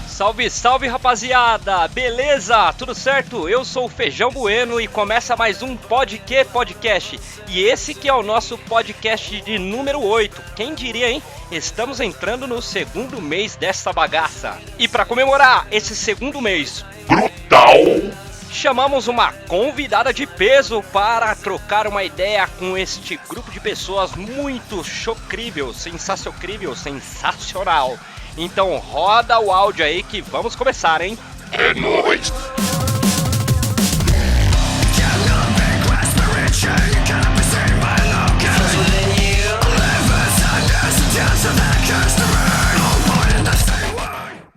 Salve, salve rapaziada! Beleza? Tudo certo? Eu sou o Feijão Bueno e começa mais um Podcast. E esse que é o nosso podcast de número 8. Quem diria, hein? Estamos entrando no segundo mês dessa bagaça. E para comemorar esse segundo mês brutal, chamamos uma convidada de peso para trocar uma ideia com este grupo de pessoas muito chocrível, sensacional. Então roda o áudio aí que vamos começar, hein? É nóis!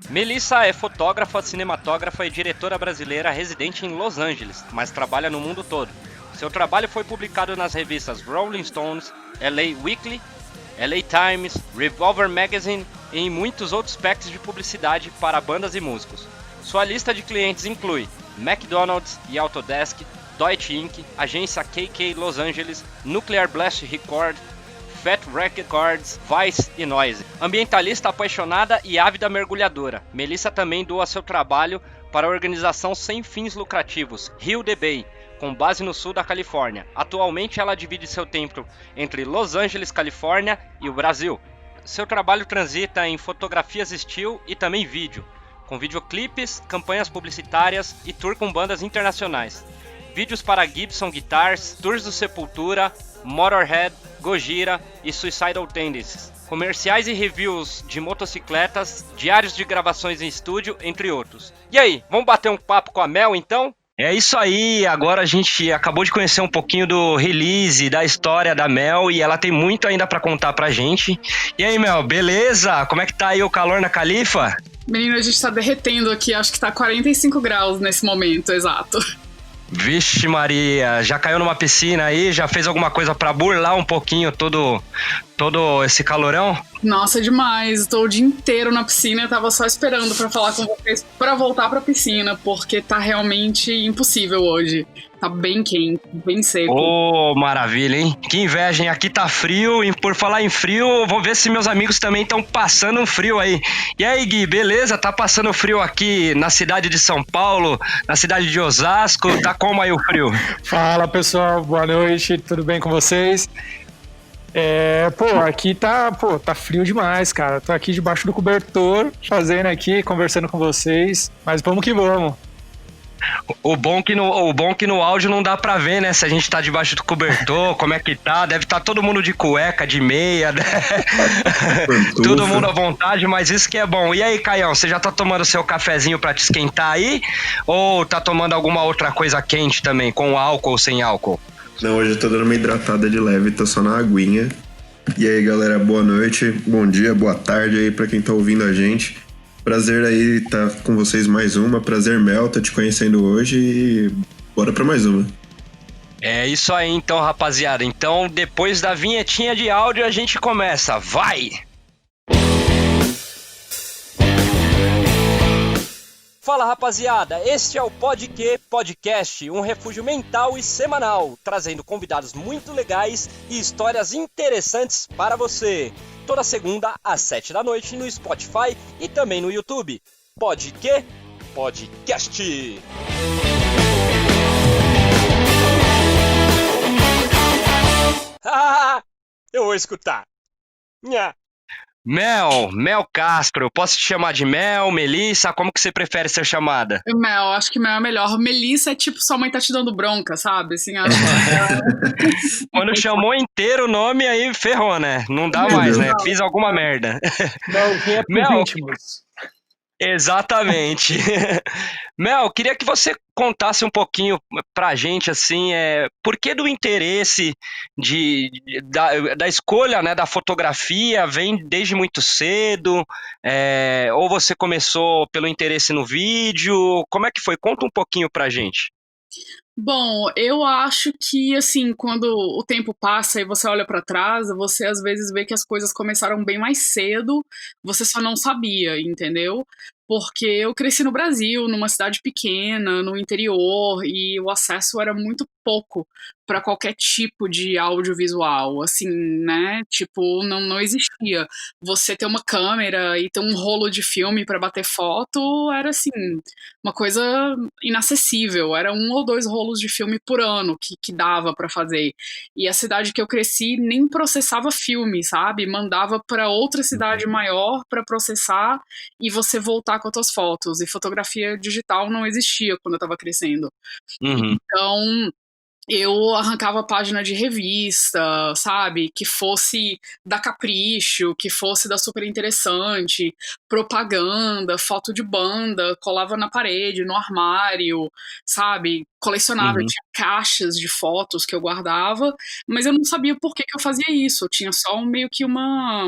Melissa é fotógrafa, cinematógrafa e diretora brasileira residente em Los Angeles, mas trabalha no mundo todo. Seu trabalho foi publicado nas revistas Rolling Stones, LA Weekly, LA Times, Revolver Magazine e em muitos outros packs de publicidade para bandas e músicos. Sua lista de clientes inclui McDonald's e Autodesk, Deutsche Inc., agência KK Los Angeles, Nuclear Blast Record, Fat Records, Vice e Noise. Ambientalista apaixonada e ávida mergulhadora, Melissa também doa seu trabalho para a organização sem fins lucrativos Heal the Bay, com base no sul da Califórnia. Atualmente ela divide seu tempo entre Los Angeles, Califórnia e o Brasil. Seu trabalho transita em fotografias still e também vídeo, com videoclipes, campanhas publicitárias e tour com bandas internacionais. Vídeos para Gibson Guitars, tours do Sepultura, Motorhead, Gojira e Suicidal Tendencies. Comerciais e reviews de motocicletas, diários de gravações em estúdio, entre outros. E aí, vamos bater um papo com a Mel então? É isso aí, agora a gente acabou de conhecer um pouquinho do release, da história da Mel e ela tem muito ainda pra contar pra gente. E aí, Mel, beleza? Como é que tá aí o calor na Califa? Menina, a gente tá derretendo aqui, acho que tá 45 graus nesse momento, exato. Vixe Maria, já caiu numa piscina aí? Já fez alguma coisa pra burlar um pouquinho todo esse calorão? Nossa, demais. Tô o dia inteiro na piscina, eu tava só esperando pra falar com vocês pra voltar pra piscina, porque tá realmente impossível hoje. Tá bem quente, bem seco. Ô, maravilha, hein? Que inveja, hein? Aqui tá frio e por falar em frio, vou ver se meus amigos também estão passando um frio aí. E aí, Gui, beleza? Tá passando frio aqui na cidade de São Paulo, na cidade de Osasco, tá como aí o frio? Fala, pessoal, boa noite, tudo bem com vocês? Aqui tá frio demais, cara. Tô aqui debaixo do cobertor, conversando com vocês, mas vamos que vamos. O bom que no áudio não dá pra ver, né? Se a gente tá debaixo do cobertor, como é que tá? Deve estar todo mundo de cueca, de meia, né? Todo mundo à vontade, mas isso que é bom. E aí, Caião, você já tá tomando seu cafezinho pra te esquentar aí? Ou tá tomando alguma outra coisa quente também, com álcool ou sem álcool? Não, hoje eu tô dando uma hidratada de leve, tô só na aguinha. E aí, galera, boa noite, bom dia, boa tarde aí pra quem tá ouvindo a gente. Prazer aí estar com vocês mais uma. Prazer, Mel, tô te conhecendo hoje e bora pra mais uma. É isso aí então, rapaziada. Então, depois da vinhetinha de áudio, a gente começa. Vai! Fala, rapaziada. Este é o Podcast, um refúgio mental e semanal, trazendo convidados muito legais e histórias interessantes para você. Toda segunda às 7 da noite no Spotify e também no YouTube. Podcast. Eu vou escutar. Nha. Mel Castro, eu posso te chamar de Mel, Melissa? Como que você prefere ser chamada? Mel, acho que Mel é melhor. Melissa é tipo, sua mãe tá te dando bronca, sabe? Assim, acho que... Quando chamou inteiro o nome, aí ferrou, né? Não dá mais, né? Fiz alguma merda. Mel, íntimos. Exatamente. Mel, queria que você contasse um pouquinho pra gente, assim, por que do interesse da escolha, né, da fotografia, vem desde muito cedo, ou você começou pelo interesse no vídeo, como é que foi? Conta um pouquinho pra gente. Bom, eu acho que, assim, quando o tempo passa e você olha pra trás, você às vezes vê que as coisas começaram bem mais cedo, você só não sabia, entendeu? porque eu cresci no Brasil, numa cidade pequena, no interior, e o acesso era muito pouco para qualquer tipo de audiovisual, assim, né? Tipo, não existia. Você ter uma câmera e ter um rolo de filme para bater foto era, assim, uma coisa inacessível. Era 1 ou 2 rolos de filme por ano que dava para fazer. E a cidade que eu cresci nem processava filme, sabe? Mandava para outra cidade maior para processar e você voltar com as suas fotos. E fotografia digital não existia quando eu estava crescendo. Uhum. Então, eu arrancava página de revista, sabe? Que fosse da Capricho, que fosse da Super Interessante, propaganda, foto de banda, colava na parede, no armário, sabe? Colecionava, eu Uhum. tinha caixas de fotos que eu guardava, mas eu não sabia por que eu fazia isso. Eu tinha só meio que uma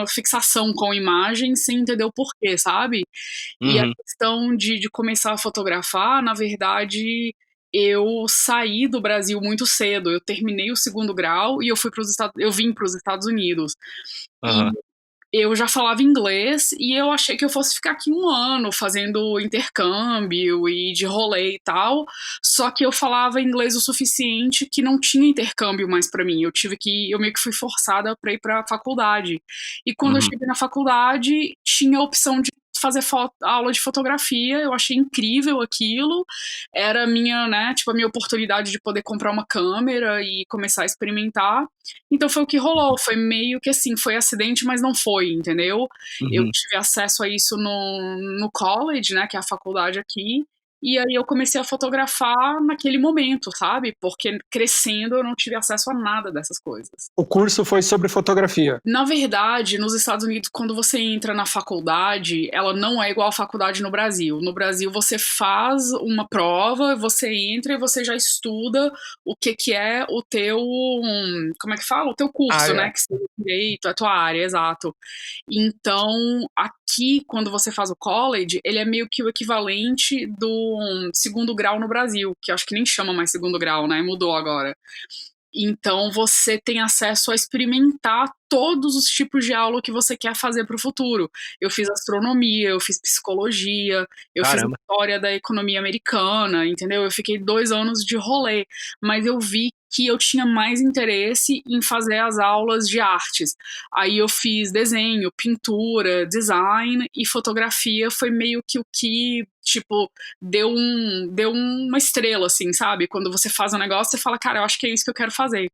fixação com imagem sem entender o porquê, sabe? E a Uhum. questão de começar a fotografar, na verdade, eu saí do Brasil muito cedo. Eu terminei o 2º grau e eu vim para os Estados Unidos. E Aham. eu já falava inglês e eu achei que eu fosse ficar aqui 1 ano fazendo intercâmbio e de rolê e tal. Só que eu falava inglês o suficiente que não tinha intercâmbio mais para mim. Eu meio que fui forçada para ir para a faculdade. E quando eu Uhum. cheguei na faculdade, tinha a opção de fazer aula de fotografia. Eu achei incrível aquilo. Era a minha, né, tipo a minha oportunidade de poder comprar uma câmera e começar a experimentar. Então foi o que rolou, foi meio que assim, foi acidente, mas não foi, entendeu? Eu Uhum. tive acesso a isso no college, né, que é a faculdade aqui, e aí eu comecei a fotografar naquele momento, sabe? Porque crescendo eu não tive acesso a nada dessas coisas. O curso foi sobre fotografia. Na verdade, nos Estados Unidos, quando você entra na faculdade, ela não é igual à faculdade no Brasil. No Brasil, você faz uma prova, você entra e você já estuda o que é o teu, como é que fala? O teu curso, né? Área. Que seria direito, a tua área, exato. Então, aqui, quando você faz o college, ele é meio que o equivalente do 2º grau no Brasil, que eu acho que nem chama mais 2º grau, né? Mudou agora. Então você tem acesso a experimentar todos os tipos de aula que você quer fazer para o futuro. Eu fiz astronomia, eu fiz psicologia, eu fiz Caramba. história da economia americana, entendeu? Eu fiquei 2 anos de rolê, mas eu vi que eu tinha mais interesse em fazer as aulas de artes. Aí eu fiz desenho, pintura, design e fotografia foi meio que o que, tipo, deu uma estrela, assim, sabe? Quando você faz um negócio, você fala, cara, eu acho que é isso que eu quero fazer.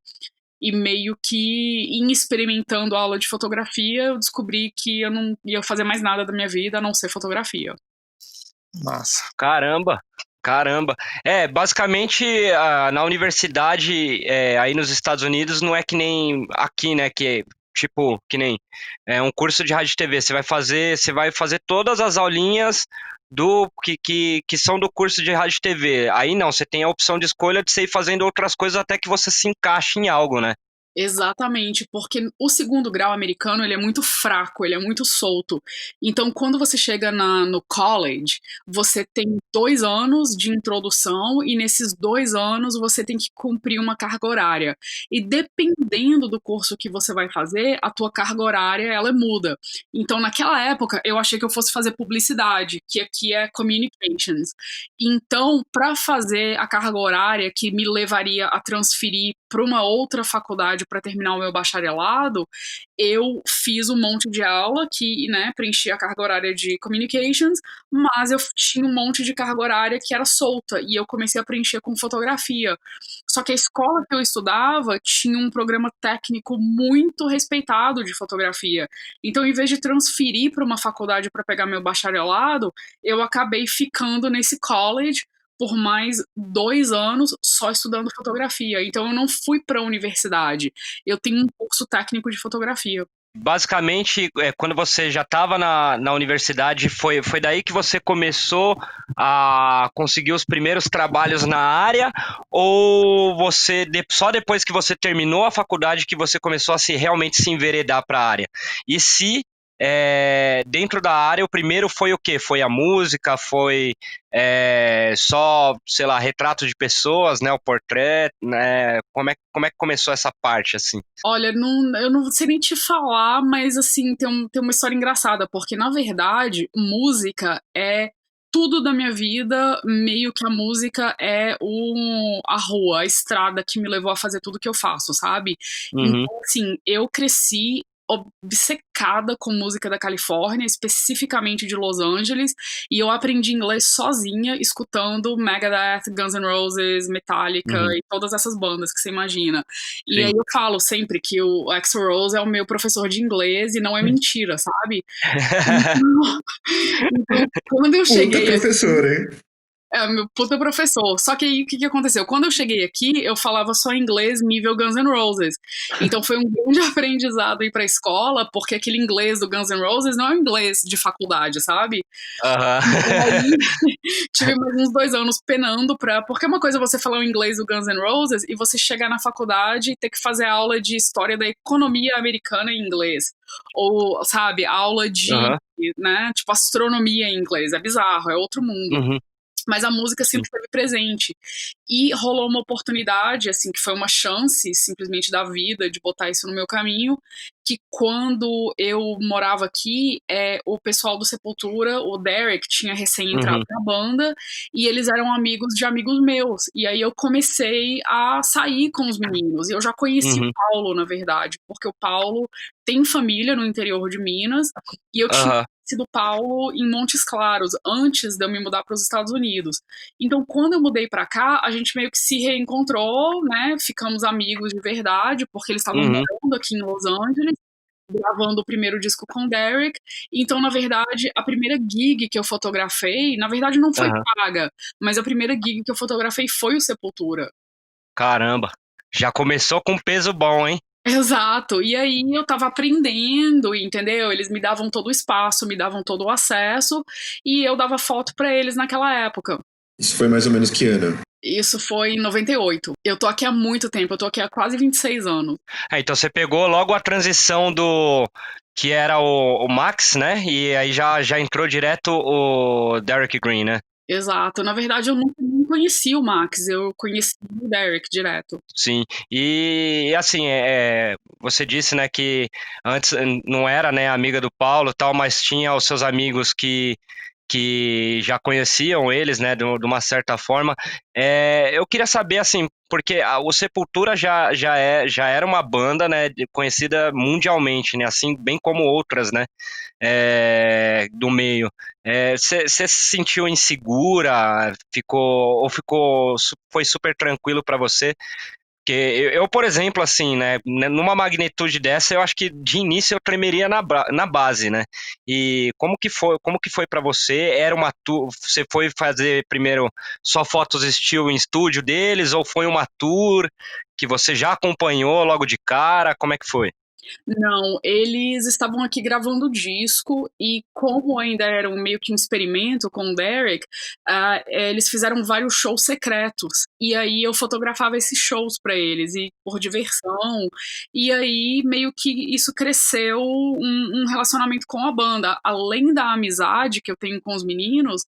E meio que, em experimentando a aula de fotografia, eu descobri que eu não ia fazer mais nada da minha vida a não ser fotografia. Massa. Caramba. Caramba. Basicamente, na universidade, aí nos Estados Unidos, não é que nem aqui, né? Que tipo, que nem um curso de rádio e TV. Você vai fazer todas as aulinhas que são do curso de rádio e TV. Aí não, você tem a opção de escolha de você ir fazendo outras coisas até que você se encaixe em algo, né? Exatamente, porque o 2º grau americano ele é muito fraco, ele é muito solto. Então, quando você chega no college, você tem 2 anos de introdução e nesses 2 anos você tem que cumprir uma carga horária. E dependendo do curso que você vai fazer, a tua carga horária ela muda. Então, naquela época, eu achei que eu fosse fazer publicidade, que aqui é communications. Então, para fazer a carga horária que me levaria a transferir para uma outra faculdade para terminar o meu bacharelado, eu fiz um monte de aula que, né, preenchia a carga horária de communications, mas eu tinha um monte de carga horária que era solta e eu comecei a preencher com fotografia. Só que a escola que eu estudava tinha um programa técnico muito respeitado de fotografia. Então, em vez de transferir para uma faculdade para pegar meu bacharelado, eu acabei ficando nesse college por mais 2 anos só estudando fotografia. Então eu não fui para a universidade. Eu tenho um curso técnico de fotografia. Basicamente, quando você já estava na universidade, foi daí que você começou a conseguir os primeiros trabalhos na área? Ou só depois que você terminou a faculdade que você começou a realmente se enveredar para a área? E se dentro da área, o primeiro foi o quê? Foi a música? Foi só, sei lá, retrato de pessoas, né? O portrait, né? Como é que começou essa parte, assim? Olha, eu não sei nem te falar, mas assim, tem uma história engraçada, porque na verdade, música é tudo da minha vida, meio que a música é a rua, a estrada que me levou a fazer tudo que eu faço, sabe? Uhum, Então, assim, eu cresci obcecada com música da Califórnia, especificamente de Los Angeles, e eu aprendi inglês sozinha, escutando Megadeth, Guns N' Roses, Metallica uhum, e todas essas bandas que você imagina. E aí sim. eu falo sempre que o Axl Rose é o meu professor de inglês e não é mentira, sabe? Então, então quando eu Puta cheguei professor, hein? meu puta professor. Só que aí o que aconteceu? Quando eu cheguei aqui, eu falava só inglês nível Guns N' Roses. Então foi um grande aprendizado ir pra escola, porque aquele inglês do Guns N' Roses não é um inglês de faculdade, sabe? Aham. Então aí tive mais uns 2 anos penando pra. Porque uma coisa é você falar o inglês do Guns N' Roses e você chegar na faculdade e ter que fazer aula de história da economia americana em inglês. Ou, sabe, aula de, Aham. né, tipo, astronomia em inglês. É bizarro, é outro mundo. Uhum, Mas a música sim. sempre esteve presente. E rolou uma oportunidade, assim, que foi uma chance, simplesmente da vida, de botar isso no meu caminho, que quando eu morava aqui, o pessoal do Sepultura, o Derek, tinha recém entrado Uhum, na banda, e eles eram amigos de amigos meus. E aí eu comecei a sair com os meninos. E eu já conheci o uhum, Paulo, na verdade, porque o Paulo tem família no interior de Minas, e eu tinha aham. conhecido o Paulo em Montes Claros, antes de eu me mudar para os Estados Unidos. Então, quando eu mudei pra cá, a gente meio que se reencontrou, né? Ficamos amigos de verdade, porque eles estavam Uhum. morando aqui em Los Angeles, gravando o primeiro disco com o Derek. Então, na verdade, a primeira gig que eu fotografei, na verdade, não foi Aham. paga, mas a primeira gig que eu fotografei foi o Sepultura. Caramba. Já começou com peso bom, hein? Exato. E aí eu tava aprendendo, entendeu? Eles me davam todo o espaço, me davam todo o acesso, e eu dava foto pra eles naquela época. Isso foi mais ou menos que ano? Isso foi em 98. Eu tô aqui há muito tempo, eu tô aqui há quase 26 anos. Então você pegou logo a transição do que era o Max, né? E aí já entrou direto o Derek Green, né? Exato. Na verdade, eu nunca nem conheci o Max, eu conheci o Derek direto. Sim. E assim, você disse, né, que antes não era, né, amiga do Paulo, e tal, mas tinha os seus amigos que já conheciam eles, né, de uma certa forma. Eu queria saber, assim, porque o Sepultura já era uma banda, né, conhecida mundialmente, né, assim, bem como outras, né, do meio. Você se sentiu insegura? Foi super tranquilo para você? Porque por exemplo, assim, né, numa magnitude dessa, eu acho que de início eu tremeria na base, né? E como que foi para você? Era uma tour, você foi fazer primeiro só fotos estilo em estúdio deles ou foi uma tour que você já acompanhou logo de cara? Como é que foi? Não, eles estavam aqui gravando o disco e como ainda era meio que um experimento com o Derek, eles fizeram vários shows secretos. E aí eu fotografava esses shows pra eles, e por diversão. E aí meio que isso cresceu um relacionamento com a banda. Além da amizade que eu tenho com os meninos,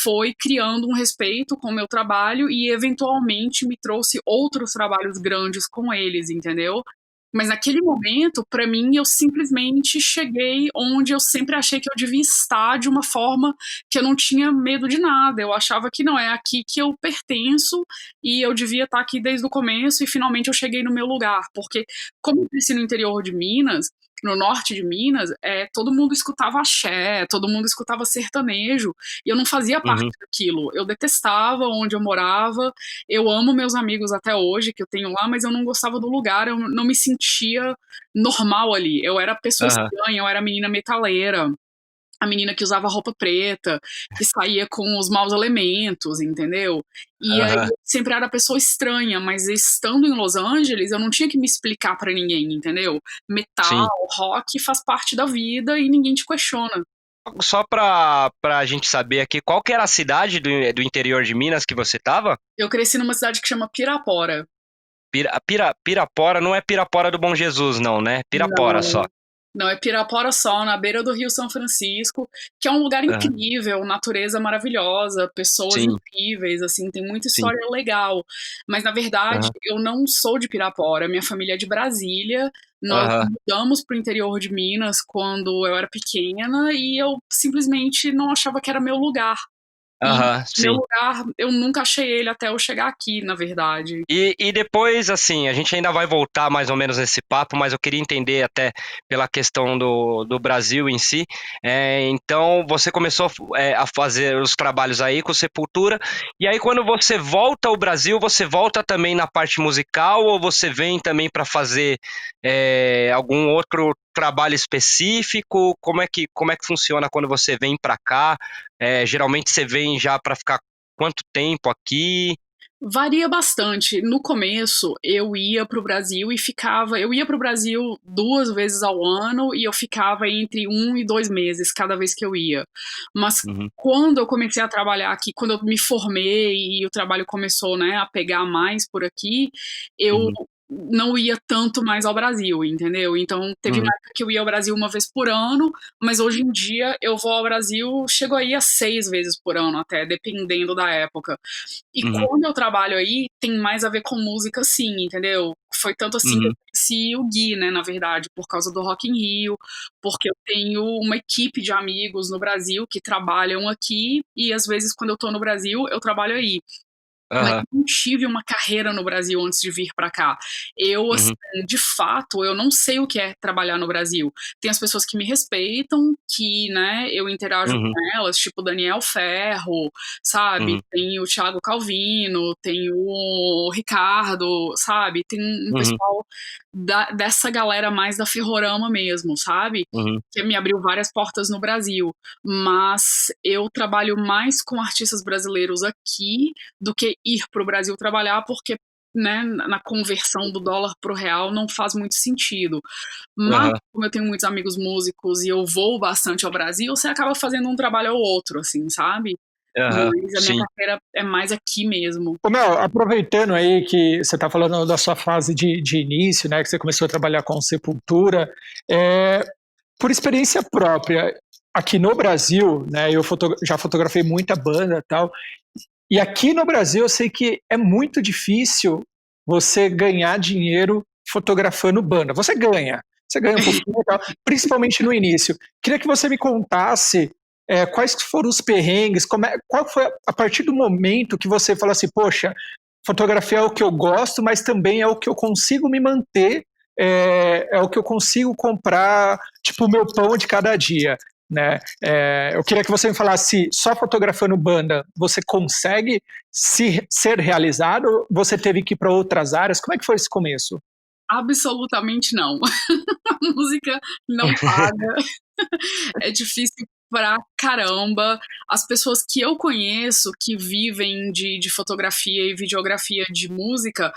foi criando um respeito com o meu trabalho e eventualmente me trouxe outros trabalhos grandes com eles, entendeu? Mas naquele momento, pra mim, eu simplesmente cheguei onde eu sempre achei que eu devia estar, de uma forma que eu não tinha medo de nada. Eu achava que não, é aqui que eu pertenço e eu devia estar aqui desde o começo, e finalmente eu cheguei no meu lugar. Porque, como eu cresci no interior de Minas, no norte de Minas, todo mundo escutava axé, todo mundo escutava sertanejo, e eu não fazia parte Uhum, daquilo. Eu detestava onde eu morava, eu amo meus amigos até hoje, que eu tenho lá, mas eu não gostava do lugar, eu não me sentia normal ali. Eu era pessoa aham, estranha, eu era menina metaleira, a menina que usava roupa preta, que saía com os maus elementos, entendeu? E aí aham, eu sempre era pessoa estranha, mas estando em Los Angeles, eu não tinha que me explicar pra ninguém, entendeu? Metal, sim. rock faz parte da vida e ninguém te questiona. Só pra gente saber aqui, qual que era a cidade do interior de Minas que você tava? Eu cresci numa cidade que chama Pirapora. Pirapora não é Pirapora do Bom Jesus, não, né? Pirapora Não, só. Não, é Pirapora-Sol, na beira do Rio São Francisco, que é um lugar Aham. incrível, natureza maravilhosa, pessoas Sim, incríveis, assim, tem muita sim. história legal. Mas, na verdade, Aham. eu não sou de Pirapora, minha família é de Brasília, nós Aham. mudamos para o interior de Minas quando eu era pequena e eu simplesmente não achava que era meu lugar. E Aham, meu sim. lugar, eu nunca achei ele até eu chegar aqui, na verdade. E depois, assim, a gente ainda vai voltar mais ou menos nesse papo, mas eu queria entender até pela questão do Brasil em si. Então, você começou a fazer os trabalhos aí com Sepultura, e aí quando você volta ao Brasil, você volta também na parte musical, ou você vem também para fazer algum outro trabalho específico? Como é que funciona quando você vem para cá? Geralmente você vem já para ficar quanto tempo aqui? Varia bastante. No começo, eu ia para o Brasil e ficava. Eu ia para o Brasil 2 vezes ao ano e eu ficava entre 1 e 2 meses cada vez que eu ia. Mas Uhum, quando eu comecei a trabalhar aqui, quando eu me formei e o trabalho começou, né, a pegar mais por aqui, eu uhum, não ia tanto mais ao Brasil, entendeu? Então teve uma uhum, época que eu ia ao Brasil 1 vez por ano, mas hoje em dia eu vou ao Brasil, chego aí a 6 vezes por ano, até, dependendo da época. E uhum, quando eu trabalho aí, tem mais a ver com música, sim, entendeu? Foi tanto assim que eu uhum, conheci o Gui, né, na verdade, por causa do Rock in Rio, porque eu tenho uma equipe de amigos no Brasil que trabalham aqui e às vezes quando eu tô no Brasil, eu trabalho aí. Mas aham, eu não tive uma carreira no Brasil antes de vir para cá. Eu, assim, uhum, de fato, eu não sei o que é trabalhar no Brasil. Tem as pessoas que me respeitam, que, né, eu interajo uhum, com elas, tipo Daniel Ferro, sabe? uhum, Tem o Thiago Calvino, tem o Ricardo, sabe? Tem um uhum, pessoal dessa galera mais da Ferrorama mesmo, sabe? uhum, Que me abriu várias portas no Brasil. Mas eu trabalho mais com artistas brasileiros aqui do que ir para o Brasil trabalhar, porque, né, na conversão do dólar para o real não faz muito sentido. Mas, aham, como eu tenho muitos amigos músicos e eu vou bastante ao Brasil, você acaba fazendo um trabalho ao outro, assim, sabe? aham, Mas a minha sim. carreira é mais aqui mesmo. Ô, Mel, aproveitando aí que você está falando da sua fase de início, né, que você começou a trabalhar com Sepultura, é, por experiência própria, aqui no Brasil, né, eu já fotografei muita banda e tal, e aqui no Brasil eu sei que é muito difícil você ganhar dinheiro fotografando banda. Você ganha um pouquinho e tal, principalmente no início. Queria que você me contasse quais foram os perrengues, qual foi a partir do momento que você falou assim, poxa, fotografia é o que eu gosto, mas também é o que eu consigo me manter, é o que eu consigo comprar, tipo, o meu pão de cada dia, né? Eu queria que você me falasse, só fotografando banda você consegue ser realizado? Ou você teve que ir para outras áreas? Como é que foi esse começo? Absolutamente não. A música não paga. É difícil pra caramba. As pessoas que eu conheço que vivem de fotografia e videografia de música,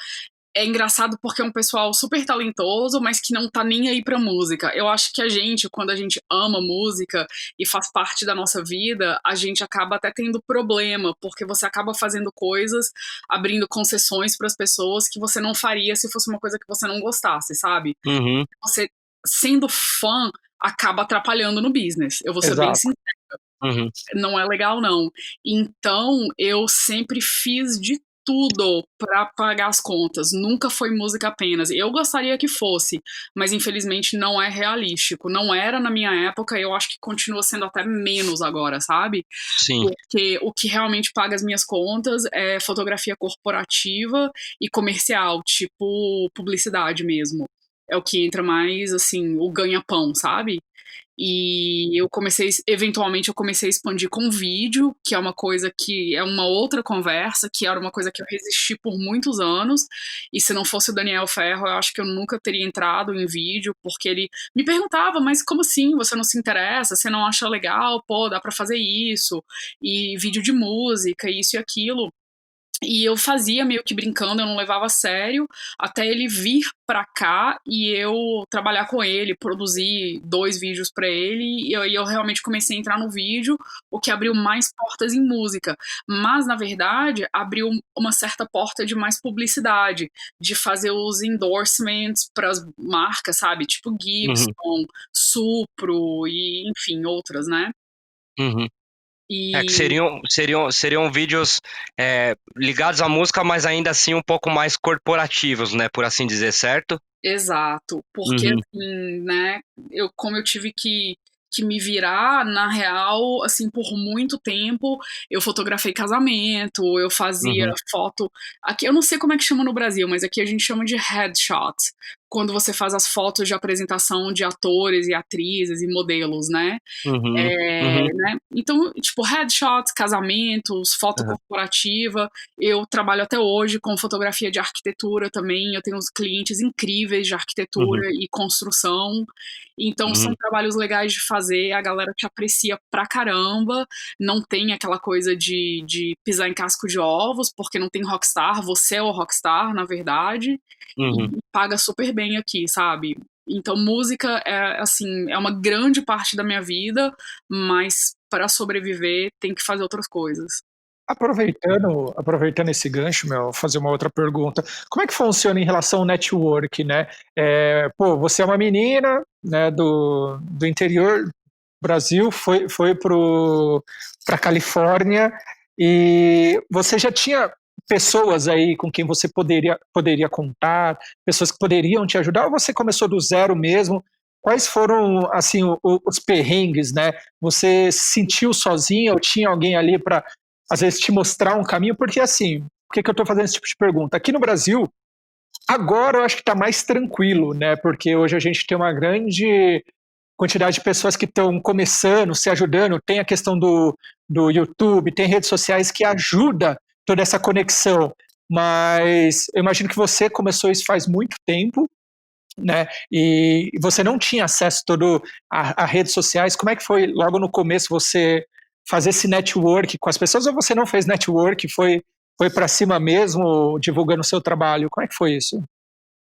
é engraçado porque é um pessoal super talentoso, mas que não tá nem aí pra música. Eu acho que a gente, quando a gente ama música e faz parte da nossa vida, a gente acaba até tendo problema, porque você acaba fazendo coisas, abrindo concessões pras pessoas que você não faria se fosse uma coisa que você não gostasse, sabe? Uhum, Você, sendo fã, acaba atrapalhando no business. Eu vou ser bem Exato. sincera, uhum, não é legal não. Então, eu sempre fiz de tudo pra pagar as contas. Nunca foi música apenas. Eu gostaria que fosse, mas infelizmente não é realístico. Não era na minha época, eu acho que continua sendo até menos agora, sabe? sim. Porque o que realmente paga as minhas contas é fotografia corporativa e comercial, tipo publicidade mesmo. É o que entra mais, assim, o ganha-pão, sabe? E eventualmente eu comecei a expandir com vídeo, que é uma coisa que é uma outra conversa, que era uma coisa que eu resisti por muitos anos, e se não fosse o Daniel Ferro, eu acho que eu nunca teria entrado em vídeo, porque ele me perguntava, mas como assim, você não se interessa, você não acha legal, pô, dá pra fazer isso, e vídeo de música, isso e aquilo, E eu fazia meio que brincando, eu não levava a sério, até ele vir pra cá e eu trabalhar com ele, produzir 2 vídeos pra ele, e aí eu realmente comecei a entrar no vídeo, o que abriu mais portas em música. Mas, na verdade, abriu uma certa porta de mais publicidade, de fazer os endorsements pras marcas, sabe? Tipo Uhum, Gibson, Supro e, enfim, outras, né? uhum. É que E seriam vídeos ligados à música, mas ainda assim um pouco mais corporativos, né? Por assim dizer, certo? exato, porque Uhum, assim, né, como eu tive que me virar, na real, assim, por muito tempo, eu fotografei casamento, eu fazia uhum, foto, aqui eu não sei como é que chama no Brasil, mas aqui a gente chama de headshot, quando você faz as fotos de apresentação de atores e atrizes e modelos, né? uhum, uhum, Né? Então, tipo, headshots, casamentos, foto uhum, corporativa. Eu trabalho até hoje com fotografia de arquitetura também. Eu tenho uns clientes incríveis de uhum, arquitetura e construção. Então, são uhum. trabalhos legais de fazer. A galera te aprecia pra caramba. Não tem aquela coisa de pisar em casco de ovos, porque não tem rockstar. Você é o rockstar, na verdade. E Uhum. paga super bem aqui, sabe? Então, música é assim, é uma grande parte da minha vida, mas para sobreviver tem que fazer outras coisas. Aproveitando esse gancho, Mel, fazer uma outra pergunta. Como é que funciona em relação ao network, né? Pô, você é uma menina, né, do interior do Brasil, foi para Califórnia e você já tinha pessoas aí com quem você poderia contar, pessoas que poderiam te ajudar, ou você começou do zero mesmo? Quais foram, assim, os perrengues, né? Você se sentiu sozinha ou tinha alguém ali para às vezes te mostrar um caminho, porque assim, por que eu estou fazendo esse tipo de pergunta? Aqui no Brasil, agora eu acho que está mais tranquilo, né? Porque hoje a gente tem uma grande quantidade de pessoas que estão começando, se ajudando, tem a questão do YouTube, tem redes sociais que ajuda toda essa conexão. Mas eu imagino que você começou isso faz muito tempo, né? E você não tinha acesso todo a redes sociais. Como é que foi logo no começo você fazer esse network com as pessoas ou você não fez network, foi para cima mesmo divulgando o seu trabalho? Como é que foi isso?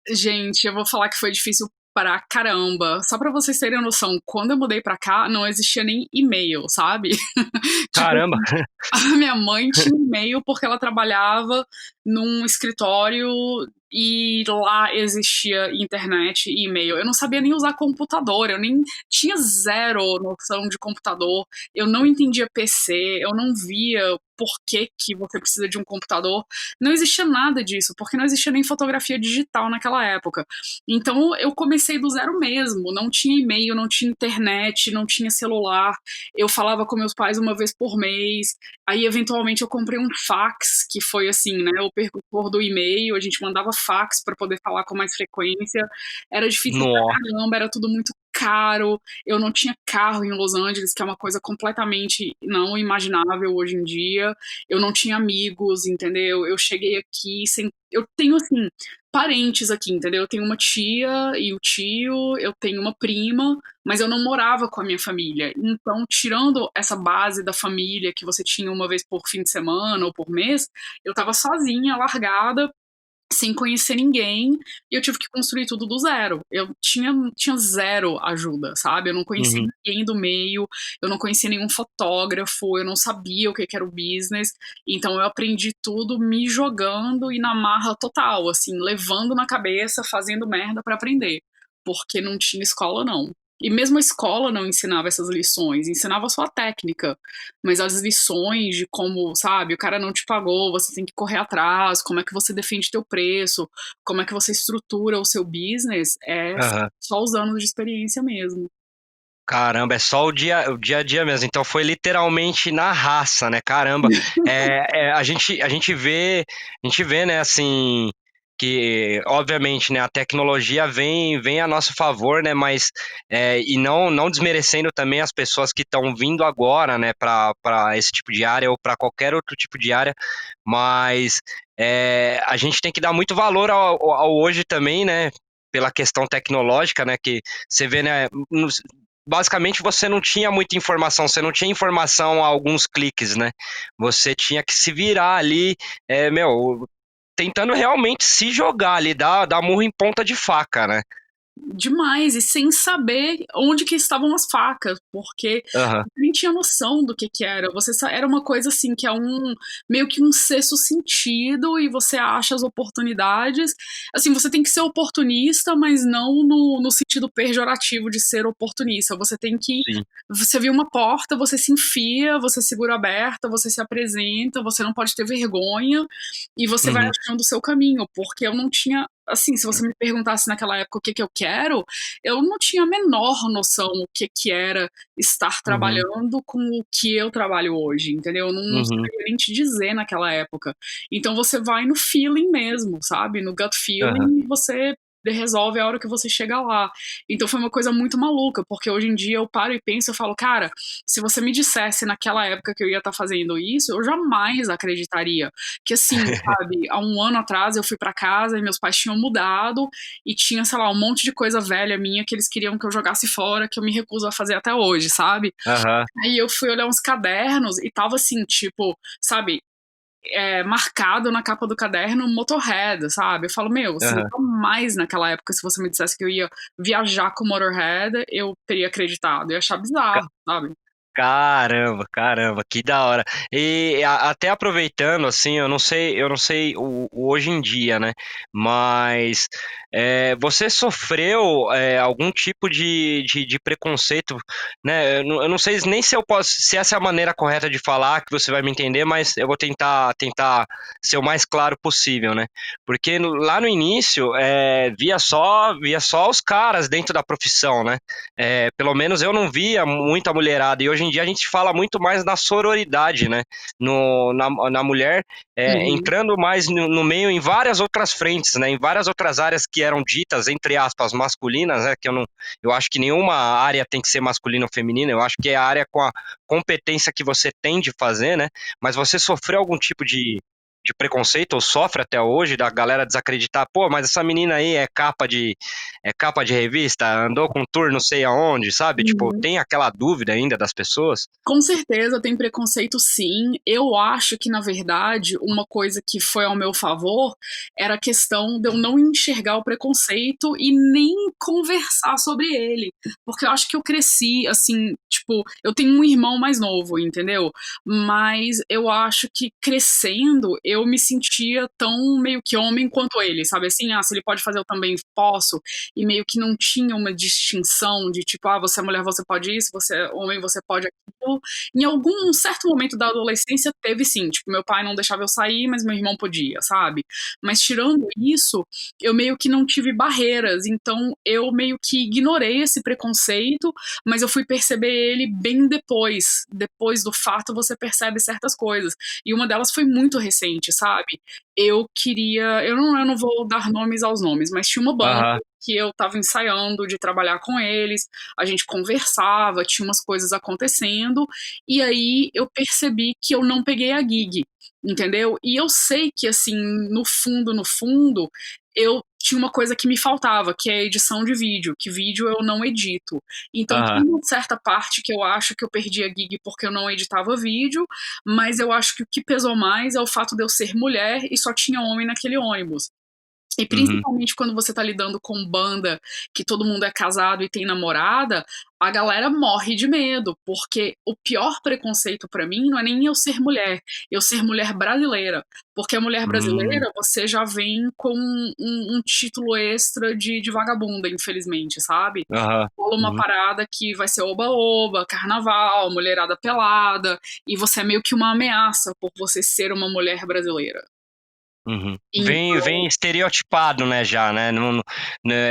Gente, eu vou falar que foi difícil pra caramba. Só pra vocês terem noção, quando eu mudei pra cá, não existia nem e-mail, sabe? Tipo, Caramba! a minha mãe tinha e-mail porque ela trabalhava num escritório e lá existia internet e e-mail. Eu não sabia nem usar computador, eu nem tinha zero noção de computador, eu não entendia PC, eu não via por que você precisa de um computador. Não existia nada disso, porque não existia nem fotografia digital naquela época. Então eu comecei do zero mesmo, não tinha e-mail, não tinha internet, não tinha celular. Eu falava com meus pais uma vez por mês. Aí, eventualmente, eu comprei um fax, que foi assim, né? O percussor do e-mail, a gente mandava fax para poder falar com mais frequência. Era difícil pra Nossa. caramba, era tudo muito caro. Eu não tinha carro em Los Angeles, que é uma coisa completamente não imaginável hoje em dia. Eu não tinha amigos, entendeu? Eu cheguei aqui sem. Eu tenho, assim, parentes aqui, entendeu? Eu tenho uma tia e o tio, eu tenho uma prima, mas eu não morava com a minha família. Então, tirando essa base da família que você tinha uma vez por fim de semana ou por mês, eu tava sozinha, largada, sem conhecer ninguém, e eu tive que construir tudo do zero. Eu tinha zero ajuda, sabe? Eu não conhecia Uhum. ninguém do meio, eu não conhecia nenhum fotógrafo, eu não sabia o que era o business, então eu aprendi tudo me jogando e na marra total, assim, levando na cabeça, fazendo merda pra aprender, porque não tinha escola não. E mesmo a escola não ensinava essas lições, ensinava só a técnica, mas as lições de como, sabe, o cara não te pagou, você tem que correr atrás, como é que você defende teu preço, como é que você estrutura o seu business, é Aham. só os anos de experiência mesmo. Caramba, é só o dia a dia mesmo. Então foi literalmente na raça, né? Caramba. A gente vê, né, assim, que obviamente, né, a tecnologia vem a nosso favor, né, mas e não desmerecendo também as pessoas que estão vindo agora, né, para esse tipo de área ou para qualquer outro tipo de área, mas a gente tem que dar muito valor ao hoje também, né? Pela questão tecnológica, né? Que você vê, né? basicamente você não tinha muita informação, você não tinha informação a alguns cliques, né? Você tinha que se virar ali, tentando realmente se jogar ali, dar murro em ponta de faca, né? Demais, e sem saber onde que estavam as facas, porque Aham. nem tinha noção do que era. Era uma coisa assim que é meio que um sexto sentido e você acha as oportunidades. Assim, você tem que ser oportunista, mas não no sentido pejorativo de ser oportunista. Você tem que Sim. Você viu uma porta, você se enfia, você segura aberta, você se apresenta, você não pode ter vergonha e você vai Uhum. achando o seu caminho, porque eu não tinha, assim, se você me perguntasse naquela época o que eu quero, eu não tinha a menor noção o que era estar Uhum. trabalhando com o que eu trabalho hoje, entendeu? Eu não Uhum. sabia nem te dizer naquela época. Então você vai no feeling mesmo, sabe? No gut Aham. feeling e você resolve a hora que você chega lá. Então foi uma coisa muito maluca, porque hoje em dia eu paro e penso, eu falo, cara, se você me dissesse naquela época que eu ia estar fazendo isso, eu jamais acreditaria. Que assim, sabe, há um ano atrás eu fui pra casa e meus pais tinham mudado e tinha, sei lá, um monte de coisa velha minha que eles queriam que eu jogasse fora, que eu me recuso a fazer até hoje, sabe? Aham. Aí eu fui olhar uns cadernos e tava assim, tipo, sabe, marcado na capa do caderno Motorhead, sabe? Eu falo, meu, assim, Aham. jamais naquela época, se você me dissesse que eu ia viajar com Motorhead, eu teria acreditado. Eu ia achar bizarro, sabe? Caramba, caramba, que da hora. E até aproveitando, assim, eu não sei o hoje em dia, né? Mas você sofreu algum tipo de preconceito, né? Eu não sei nem se eu posso, se essa é a maneira correta de falar, que você vai me entender, mas eu vou tentar ser o mais claro possível, né? Porque lá no início, via só os caras dentro da profissão, né? Pelo menos eu não via muita mulherada, e hoje em dia a gente fala muito mais na sororidade, né? Na mulher, Uhum. entrando mais no meio em várias outras frentes, né? Em várias outras áreas que eram ditas, entre aspas, masculinas, né? Eu acho que nenhuma área tem que ser masculina ou feminina, eu acho que é a área com a competência que você tem de fazer, né? Mas você sofreu algum tipo de preconceito, ou sofre até hoje, da galera desacreditar, pô, mas essa menina aí é capa de revista, andou com tour não sei aonde, sabe? Tipo, Uhum. tem aquela dúvida ainda das pessoas? Com certeza tem preconceito sim. Eu acho que, na verdade, uma coisa que foi ao meu favor era a questão de eu não enxergar o preconceito e nem conversar sobre ele. Porque eu acho que eu cresci, assim, tipo, eu tenho um irmão mais novo, entendeu? Mas eu acho que crescendo eu me sentia tão meio que homem quanto ele, sabe? Assim, se ele pode fazer, eu também posso. E meio que não tinha uma distinção de tipo, você é mulher, você pode isso, você é homem, você pode aquilo. Em algum certo momento da adolescência teve sim, tipo, meu pai não deixava eu sair, mas meu irmão podia, sabe? Mas tirando isso, eu meio que não tive barreiras, então eu meio que ignorei esse preconceito, mas eu fui perceber ele bem depois. Depois do fato, você percebe certas coisas. E uma delas foi muito recente, sabe? Eu não vou dar nomes aos nomes, mas tinha uma banda Aham. que eu tava ensaiando de trabalhar com eles, a gente conversava, tinha umas coisas acontecendo, e aí eu percebi que eu não peguei a gig, entendeu? E eu sei que, assim, no fundo, eu tinha uma coisa que me faltava, que é a edição de vídeo, que vídeo eu não edito. Então tem Aham. uma certa parte que eu acho que eu perdi a gig porque eu não editava vídeo, mas eu acho que o que pesou mais é o fato de eu ser mulher e só tinha homem naquele ônibus. E Uhum. principalmente quando você tá lidando com banda que todo mundo é casado e tem namorada, a galera morre de medo, porque o pior preconceito pra mim não é nem eu ser mulher brasileira. Porque a mulher Hum. brasileira, você já vem com um título extra de vagabunda, infelizmente, sabe? Aham. Rola uma Uhum. parada que vai ser oba-oba, carnaval, mulherada pelada, e você é meio que uma ameaça por você ser uma mulher brasileira. Uhum. Vem, Então, vem estereotipado, né, já, né?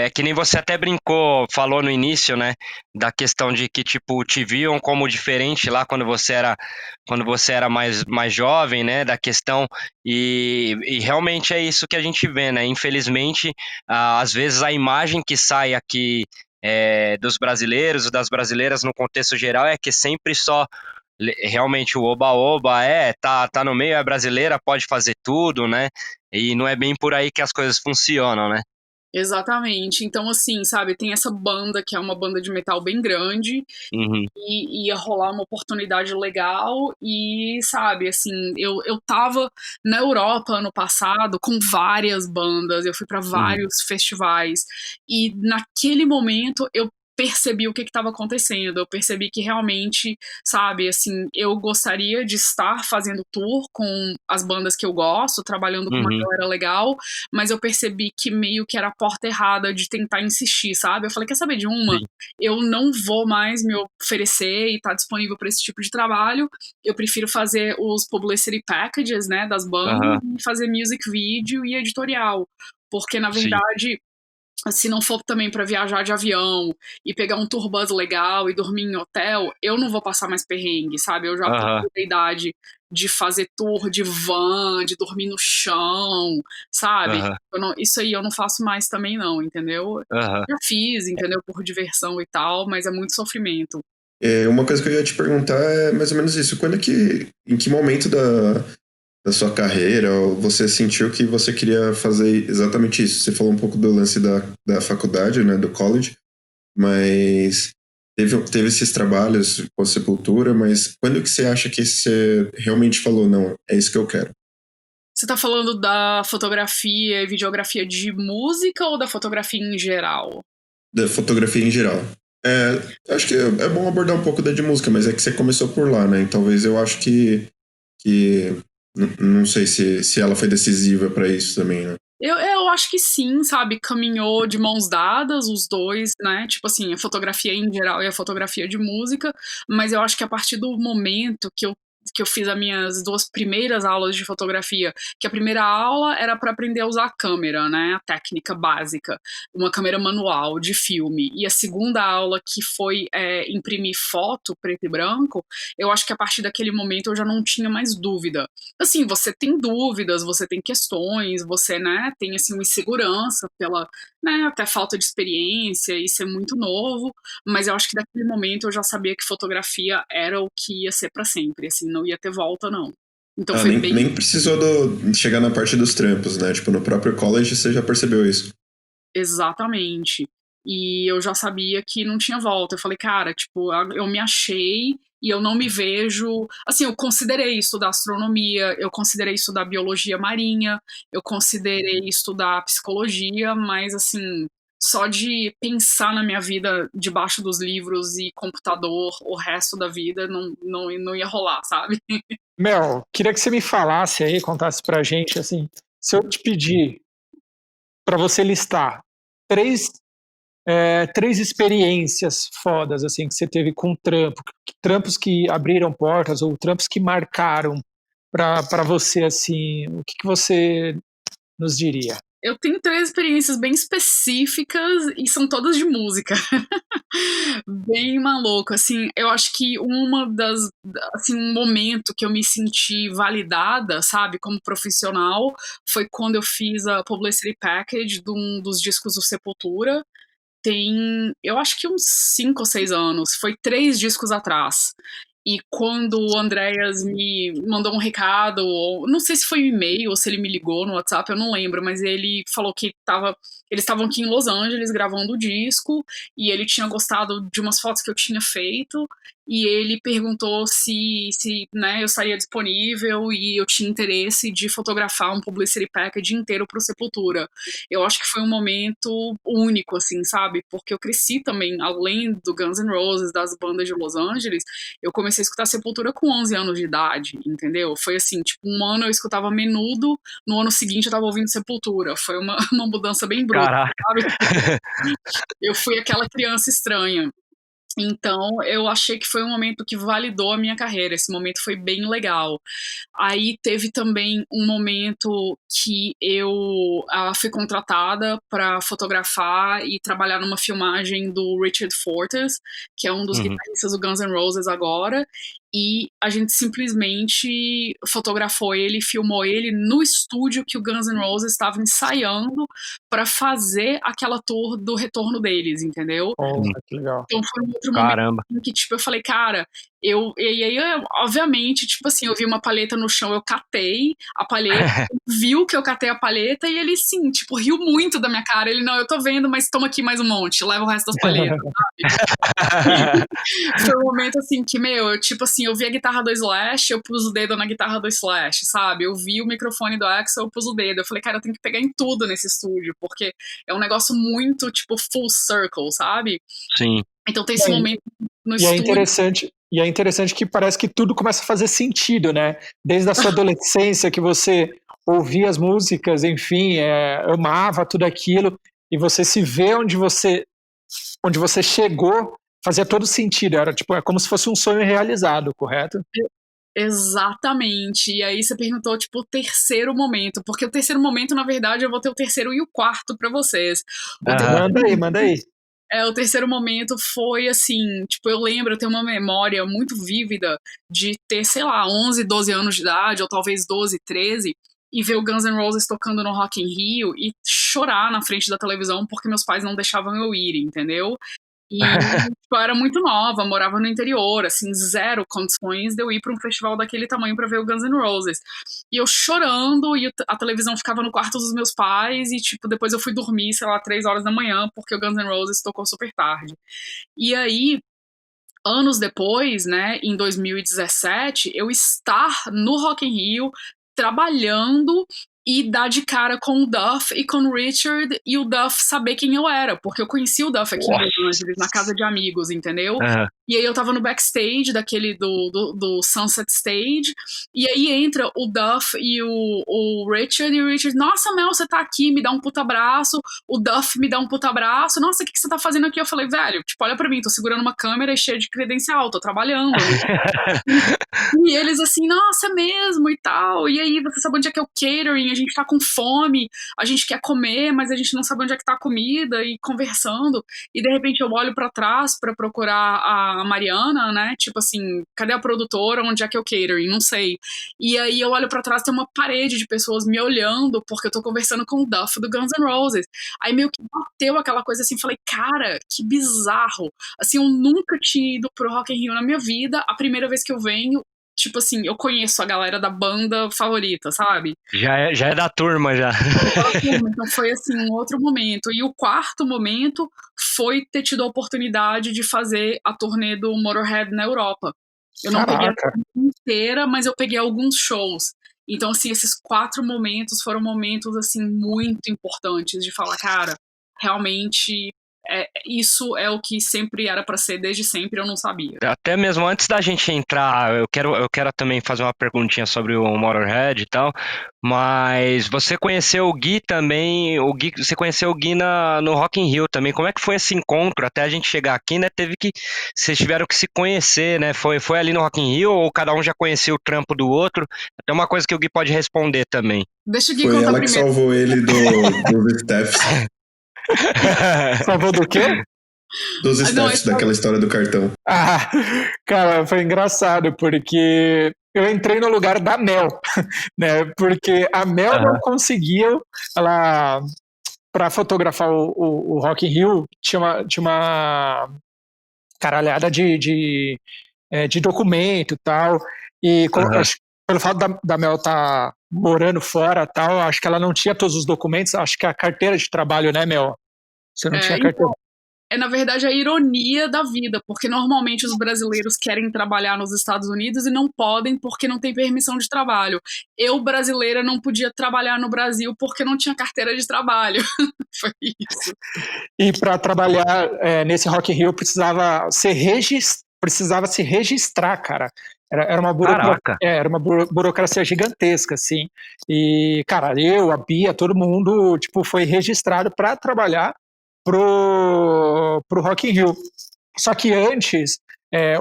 É que nem você até brincou, falou no início, né, da questão de que, tipo, te viam como diferente lá quando você era mais jovem, né, da questão, e realmente é isso que a gente vê, né? Infelizmente, às vezes a imagem que sai aqui dos brasileiros, das brasileiras no contexto geral, é que sempre só realmente o oba-oba tá no meio, é brasileira, pode fazer tudo, né? E não é bem por aí que as coisas funcionam, né? Exatamente. Então, assim, sabe, tem essa banda que é uma banda de metal bem grande Uhum. e ia rolar uma oportunidade legal e, sabe, assim, eu tava na Europa ano passado com várias bandas, eu fui pra vários festivais e naquele momento eu percebi o que estava acontecendo, eu percebi que realmente, sabe, assim, eu gostaria de estar fazendo tour com as bandas que eu gosto, trabalhando com uma Uhum. galera legal, mas eu percebi que meio que era a porta errada de tentar insistir, sabe? Eu falei, quer saber de uma? Sim. Eu não vou mais me oferecer e estar disponível para esse tipo de trabalho. Eu prefiro fazer os publicity packages, né, das bandas Aham. e fazer music video e editorial. Porque, na Sim. verdade, se não for também para viajar de avião e pegar um tour bus legal e dormir em hotel, eu não vou passar mais perrengue, sabe? Eu já passei Aham. da idade de fazer tour de van, de dormir no chão, sabe? Aham. Isso aí eu não faço mais também não, entendeu? Aham. Já fiz, entendeu? Por diversão e tal, mas é muito sofrimento. Uma coisa que eu ia te perguntar é mais ou menos isso. Em que momento da sua carreira você sentiu que você queria fazer exatamente isso? Você falou um pouco do lance da faculdade, né, do college, mas teve esses trabalhos com Sepultura, mas quando que você acha que você realmente falou, não, é isso que eu quero? Você tá falando da fotografia e videografia de música ou da fotografia em geral? Da fotografia em geral. Acho que é bom abordar um pouco da de música, mas é que você começou por lá, né? Então, talvez eu acho que não sei se ela foi decisiva pra isso também, né? Eu acho que sim, sabe? Caminhou de mãos dadas os dois, né? Tipo assim, a fotografia em geral e a fotografia de música, mas eu acho que a partir do momento que eu fiz as minhas 2 primeiras aulas de fotografia, que a primeira aula era para aprender a usar a câmera, né? A técnica básica, uma câmera manual de filme, e a segunda aula que foi imprimir foto preto e branco, eu acho que a partir daquele momento eu já não tinha mais dúvida. Assim, você tem dúvidas, você tem questões, você, né, tem, assim, uma insegurança pela, né, até falta de experiência e ser muito novo, mas eu acho que daquele momento eu já sabia que fotografia era o que ia ser pra sempre, assim, não ia ter volta, não. Então foi bem Nem precisou chegar na parte dos trampos, né? Tipo, no próprio college você já percebeu isso. exatamente. E eu já sabia que não tinha volta. Eu falei, cara, tipo, eu me achei e eu não me vejo. Assim, eu considerei estudar astronomia, eu considerei estudar biologia marinha, eu considerei estudar psicologia, mas, assim, só de pensar na minha vida debaixo dos livros e computador o resto da vida não ia rolar, sabe? Mel, queria que você me falasse aí, contasse pra gente, assim, se eu te pedir para você listar três, três experiências fodas, assim, que você teve com trampo, trampos que abriram portas ou trampos que marcaram para você, assim, o que você nos diria? Eu tenho 3 experiências bem específicas e são todas de música. Bem maluco, assim, eu acho que assim, um momento que eu me senti validada, sabe, como profissional, foi quando eu fiz a publicity package de um dos discos do Sepultura. Tem, eu acho que uns 5 ou 6 anos, foi 3 discos atrás. E quando o Andreas me mandou um recado, ou não sei se foi um e-mail ou se ele me ligou no WhatsApp, eu não lembro, mas ele falou que eles estavam aqui em Los Angeles gravando o disco e ele tinha gostado de umas fotos que eu tinha feito e ele perguntou se né, eu estaria disponível e eu tinha interesse de fotografar um publicity package inteiro pro Sepultura. Eu acho que foi um momento único, assim, sabe? Porque eu cresci também, além do Guns N' Roses, das bandas de Los Angeles, eu comecei a escutar Sepultura com 11 anos de idade, entendeu? Foi assim, tipo, um ano eu escutava Menudo, no ano seguinte eu tava ouvindo Sepultura. Foi uma mudança bem bruta, Caraca. sabe? Eu fui aquela criança estranha. Então, eu achei que foi um momento que validou a minha carreira. Esse momento foi bem legal. Aí teve também um momento que eu fui contratada para fotografar e trabalhar numa filmagem do Richard Fortes, que é um dos guitarristas do Guns N' Roses agora, e a gente simplesmente fotografou ele, filmou ele no estúdio que o Guns N' Roses estava ensaiando para fazer aquela tour do retorno deles, entendeu? Oh, que legal. Então foi um outro Caramba. momento em que, tipo, eu falei, cara, E aí, obviamente, tipo assim, eu vi uma palheta no chão, eu catei a palheta, viu que eu catei a palheta e ele, sim, tipo, riu muito da minha cara. Ele, não, eu tô vendo, mas toma aqui mais um monte, leva o resto das palhetas, sabe? Foi um momento, assim, que, eu, tipo assim, eu vi a guitarra do Slash, eu pus o dedo na guitarra do Slash, sabe? Eu vi o microfone do Axl, eu pus o dedo. Eu falei, cara, eu tenho que pegar em tudo nesse estúdio, porque é um negócio muito, tipo, full circle, sabe? Sim. Então tem esse momento no E estúdio. é interessante que parece que tudo começa a fazer sentido, né? Desde a sua adolescência, que você ouvia as músicas, enfim, amava tudo aquilo, e você se vê onde você chegou, fazia todo sentido. Era tipo, é como se fosse um sonho realizado, correto? Exatamente. E aí você perguntou, tipo, o terceiro momento. Porque o terceiro momento, na verdade, eu vou ter o terceiro e o quarto pra vocês. Manda aí. O terceiro momento foi assim, tipo, eu lembro, eu tenho uma memória muito vívida de ter, sei lá, 11, 12 anos de idade, ou talvez 12, 13, e ver o Guns N' Roses tocando no Rock in Rio e chorar na frente da televisão porque meus pais não deixavam eu ir, entendeu? E tipo, eu era muito nova, morava no interior, assim, zero condições de eu ir pra um festival daquele tamanho pra ver o Guns N' Roses. E eu chorando, e a televisão ficava no quarto dos meus pais, e tipo, depois eu fui dormir, sei lá, 3 horas da manhã, porque o Guns N' Roses tocou super tarde. E aí, anos depois, né, em 2017, eu estar no Rock in Rio, trabalhando e dar de cara com o Duff e com o Richard, e o Duff saber quem eu era, porque eu conheci o Duff aqui em Los Angeles, na casa de amigos, entendeu? E aí eu tava no backstage daquele do Sunset Stage, e aí entra o Duff e o Richard, e o Richard, nossa, Mel, você tá aqui, me dá um puta abraço, o Duff me dá um puta abraço, nossa, o que você tá fazendo aqui? Eu falei, velho, tipo, olha pra mim, tô segurando uma câmera cheia de credencial, tô trabalhando. E eles assim, nossa, é mesmo e tal, e aí você sabe onde é que é o catering, a gente tá com fome, a gente quer comer, mas a gente não sabe onde é que tá a comida, e conversando, e de repente eu olho pra trás pra procurar a Mariana, né, tipo assim, cadê a produtora, onde é que é o catering, não sei, e aí eu olho pra trás, tem uma parede de pessoas me olhando, porque eu tô conversando com o Duff do Guns N' Roses, aí meio que bateu aquela coisa assim, falei, cara, que bizarro, assim, eu nunca tinha ido pro Rock in Rio na minha vida, a primeira vez que eu venho, tipo assim, eu conheço a galera da banda favorita, sabe? Já é da turma, já. Então foi assim, um outro momento. E o quarto momento foi ter tido a oportunidade de fazer a turnê do Motorhead na Europa. Eu não peguei a turnê inteira, mas eu peguei alguns shows. Então, assim, esses 4 momentos foram momentos, assim, muito importantes de falar, cara, realmente isso é o que sempre era pra ser, desde sempre, eu não sabia. Até mesmo antes da gente entrar, eu quero também fazer uma perguntinha sobre o Motorhead e tal, mas você conheceu o Gui também, você conheceu o Gui no Rock in Rio também, como é que foi esse encontro até a gente chegar aqui, né, vocês tiveram que se conhecer, né, foi ali no Rock in Rio ou cada um já conhecia o trampo do outro? Até uma coisa que o Gui pode responder também. Deixa o Gui Foi contar ela que primeiro. salvou ele dos Steps. Salvou do quê? Dos Steps, daquela história do cartão. Cara, foi engraçado, porque eu entrei no lugar da Mel, né? Porque a Mel não conseguia, ela, para fotografar o Rock in Rio, tinha uma caralhada de documento e tal, e pelo fato da Mel estar morando fora tal, acho que ela não tinha todos os documentos, acho que a carteira de trabalho, né, Mel? Você não tinha carteira. Na verdade, a ironia da vida, porque normalmente os brasileiros querem trabalhar nos Estados Unidos e não podem porque não tem permissão de trabalho. Eu, brasileira, não podia trabalhar no Brasil porque não tinha carteira de trabalho. Foi isso. E para trabalhar nesse Rock in Rio precisava se registrar, cara. Era uma burocracia gigantesca, assim. E, cara, eu, a Bia, todo mundo, tipo, foi registrado para trabalhar pro Rock in Rio. Só que antes,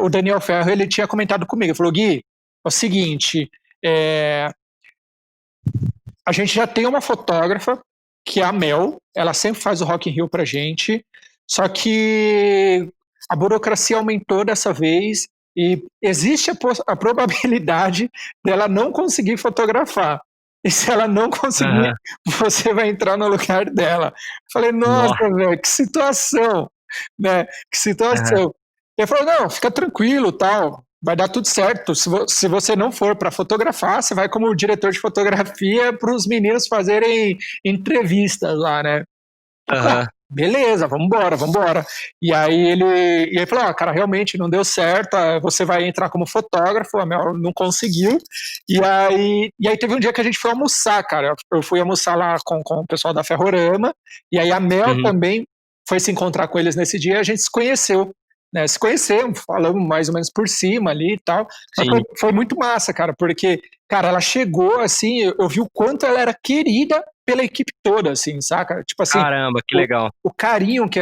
o Daniel Ferro, ele tinha comentado comigo, ele falou, Gui, é o seguinte, a gente já tem uma fotógrafa, que é a Mel, ela sempre faz o Rock in Rio pra gente, só que a burocracia aumentou dessa vez e existe a probabilidade dela não conseguir fotografar. E se ela não conseguir, você vai entrar no lugar dela. Falei, nossa, velho, que situação, né? Que situação. Ele falou, não, fica tranquilo, tal. vai dar tudo certo. Se você não for para fotografar, você vai como diretor de fotografia para os meninos fazerem entrevistas lá, né? Aham. Beleza, vambora. E aí falou, cara, realmente não deu certo, você vai entrar como fotógrafo, a Mel não conseguiu. E aí teve um dia que a gente foi almoçar, cara. Eu fui almoçar lá com o pessoal da Ferrorama, e aí a Mel também foi se encontrar com eles nesse dia, e a gente se conheceu. Né, se conhecemos, falamos mais ou menos por cima ali e tal. Mas foi muito massa, cara, porque, cara, ela chegou assim, eu vi o quanto ela era querida pela equipe toda, assim, saca? Tipo assim, Caramba, que legal. O carinho que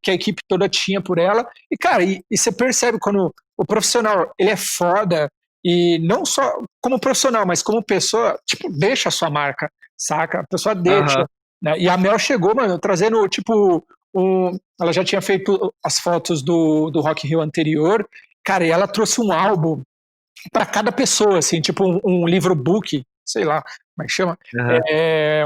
a equipe toda tinha por ela. E, cara, e você percebe quando o profissional, ele é foda, e não só como profissional, mas como pessoa, tipo, deixa a sua marca, saca? A pessoa deixa. Né? E a Mel chegou, mano, trazendo, tipo, ela já tinha feito as fotos do Rock in Rio anterior, cara, e ela trouxe um álbum para cada pessoa, assim, tipo um livro book, sei lá, como é que chama?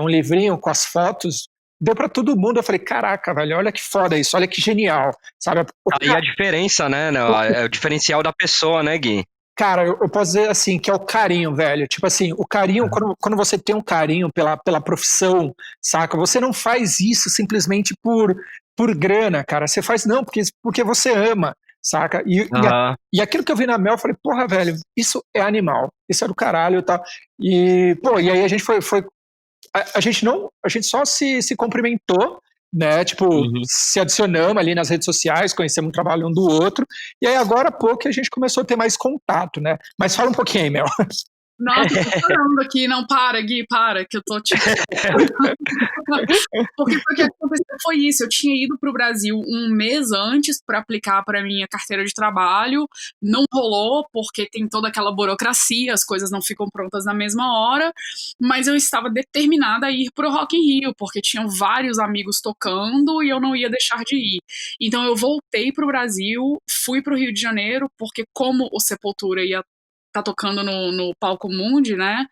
Um livrinho com as fotos, deu para todo mundo. Eu falei, caraca, velho, olha que foda isso, olha que genial, sabe? Aí a diferença, né? É o diferencial da pessoa, né, Gui? Cara, eu posso dizer assim, que é o carinho, velho. Tipo assim, o carinho, quando você tem um carinho pela profissão, saca? Você não faz isso simplesmente por grana, cara. Você faz, não, porque você ama, saca? E aquilo que eu vi na Mel, eu falei, porra, velho, isso é animal. Isso é do caralho e tal. E, pô, e aí a gente foi a gente só se cumprimentou, né? Tipo, se adicionamos ali nas redes sociais, conhecemos o trabalho um do outro, e aí agora há pouco a gente começou a ter mais contato, né? Mas fala um pouquinho aí, Mel. Nossa, eu tô chorando aqui. Não, para, Gui, para, que eu tô te... Porque o que aconteceu foi isso. Eu tinha ido pro Brasil um mês antes para aplicar para minha carteira de trabalho. Não rolou, porque tem toda aquela burocracia, as coisas não ficam prontas na mesma hora. Mas eu estava determinada a ir pro Rock in Rio, porque tinham vários amigos tocando e eu não ia deixar de ir. Então eu voltei pro Brasil, fui pro Rio de Janeiro, porque como o Sepultura ia tá tocando no Palco Mundi, né?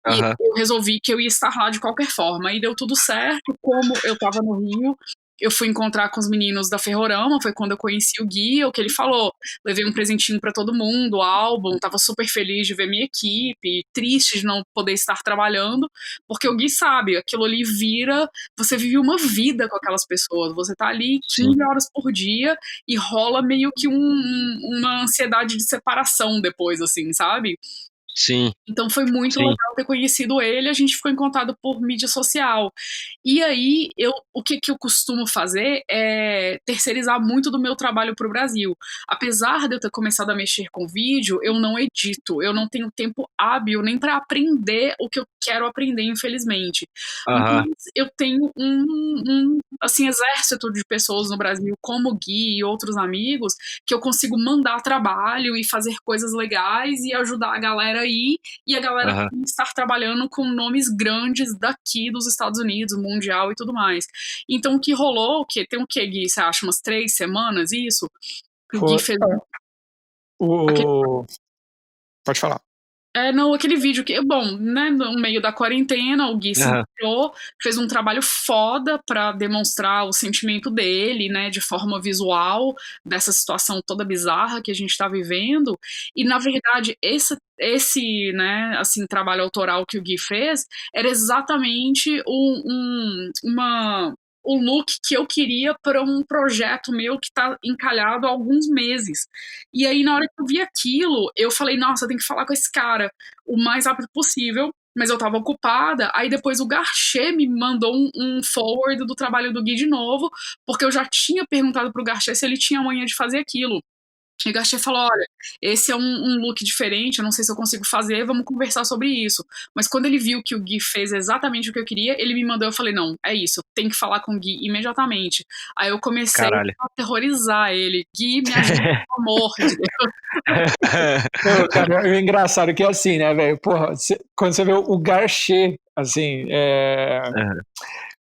E eu resolvi que eu ia estar lá de qualquer forma. E deu tudo certo. Como eu tava no Rio, eu fui encontrar com os meninos da Ferrorama, foi quando eu conheci o Gui, o que ele falou. Levei um presentinho pra todo mundo, o álbum, tava super feliz de ver minha equipe, triste de não poder estar trabalhando, porque o Gui sabe, aquilo ali vira, você vive uma vida com aquelas pessoas, você tá ali 15 horas por dia e rola meio que uma ansiedade de separação depois, assim, sabe? Sim. Então foi muito legal ter conhecido ele, a gente ficou em contato por mídia social. E aí, o que eu costumo fazer é terceirizar muito do meu trabalho para o Brasil. Apesar de eu ter começado a mexer com vídeo, eu não edito, eu não tenho tempo hábil nem para aprender o que eu quero aprender, infelizmente. Mas eu tenho assim, exército de pessoas no Brasil, como o Gui e outros amigos, que eu consigo mandar trabalho e fazer coisas legais e ajudar a galera aí, e a galera estar trabalhando com nomes grandes daqui dos Estados Unidos, mundial e tudo mais. Então o que rolou, tem o que, Gui? Você acha umas 3 semanas isso? O Gui fez... Pode falar. Não, aquele vídeo que, bom, né, no meio da quarentena, o Gui se entrou, fez um trabalho foda pra demonstrar o sentimento dele, né, de forma visual, dessa situação toda bizarra que a gente tá vivendo, e na verdade, esse, né, assim, trabalho autoral que o Gui fez, era exatamente o look que eu queria para um projeto meu que tá encalhado há alguns meses. E aí, na hora que eu vi aquilo, eu falei, nossa, eu tenho que falar com esse cara o mais rápido possível, mas eu tava ocupada. Aí depois o Garché me mandou um forward do trabalho do Gui de novo, porque eu já tinha perguntado pro Garché se ele tinha manhã de fazer aquilo. E o Garché falou, olha, esse é um look diferente, eu não sei se eu consigo fazer, vamos conversar sobre isso. Mas quando ele viu que o Gui fez exatamente o que eu queria, ele me mandou, eu falei, não, é isso, tem que falar com o Gui imediatamente. Aí eu comecei a aterrorizar ele. Gui, me ajuda, pelo amor de Deus. Cara, é engraçado que é assim, né, velho? Porra, quando você vê o Garché, assim,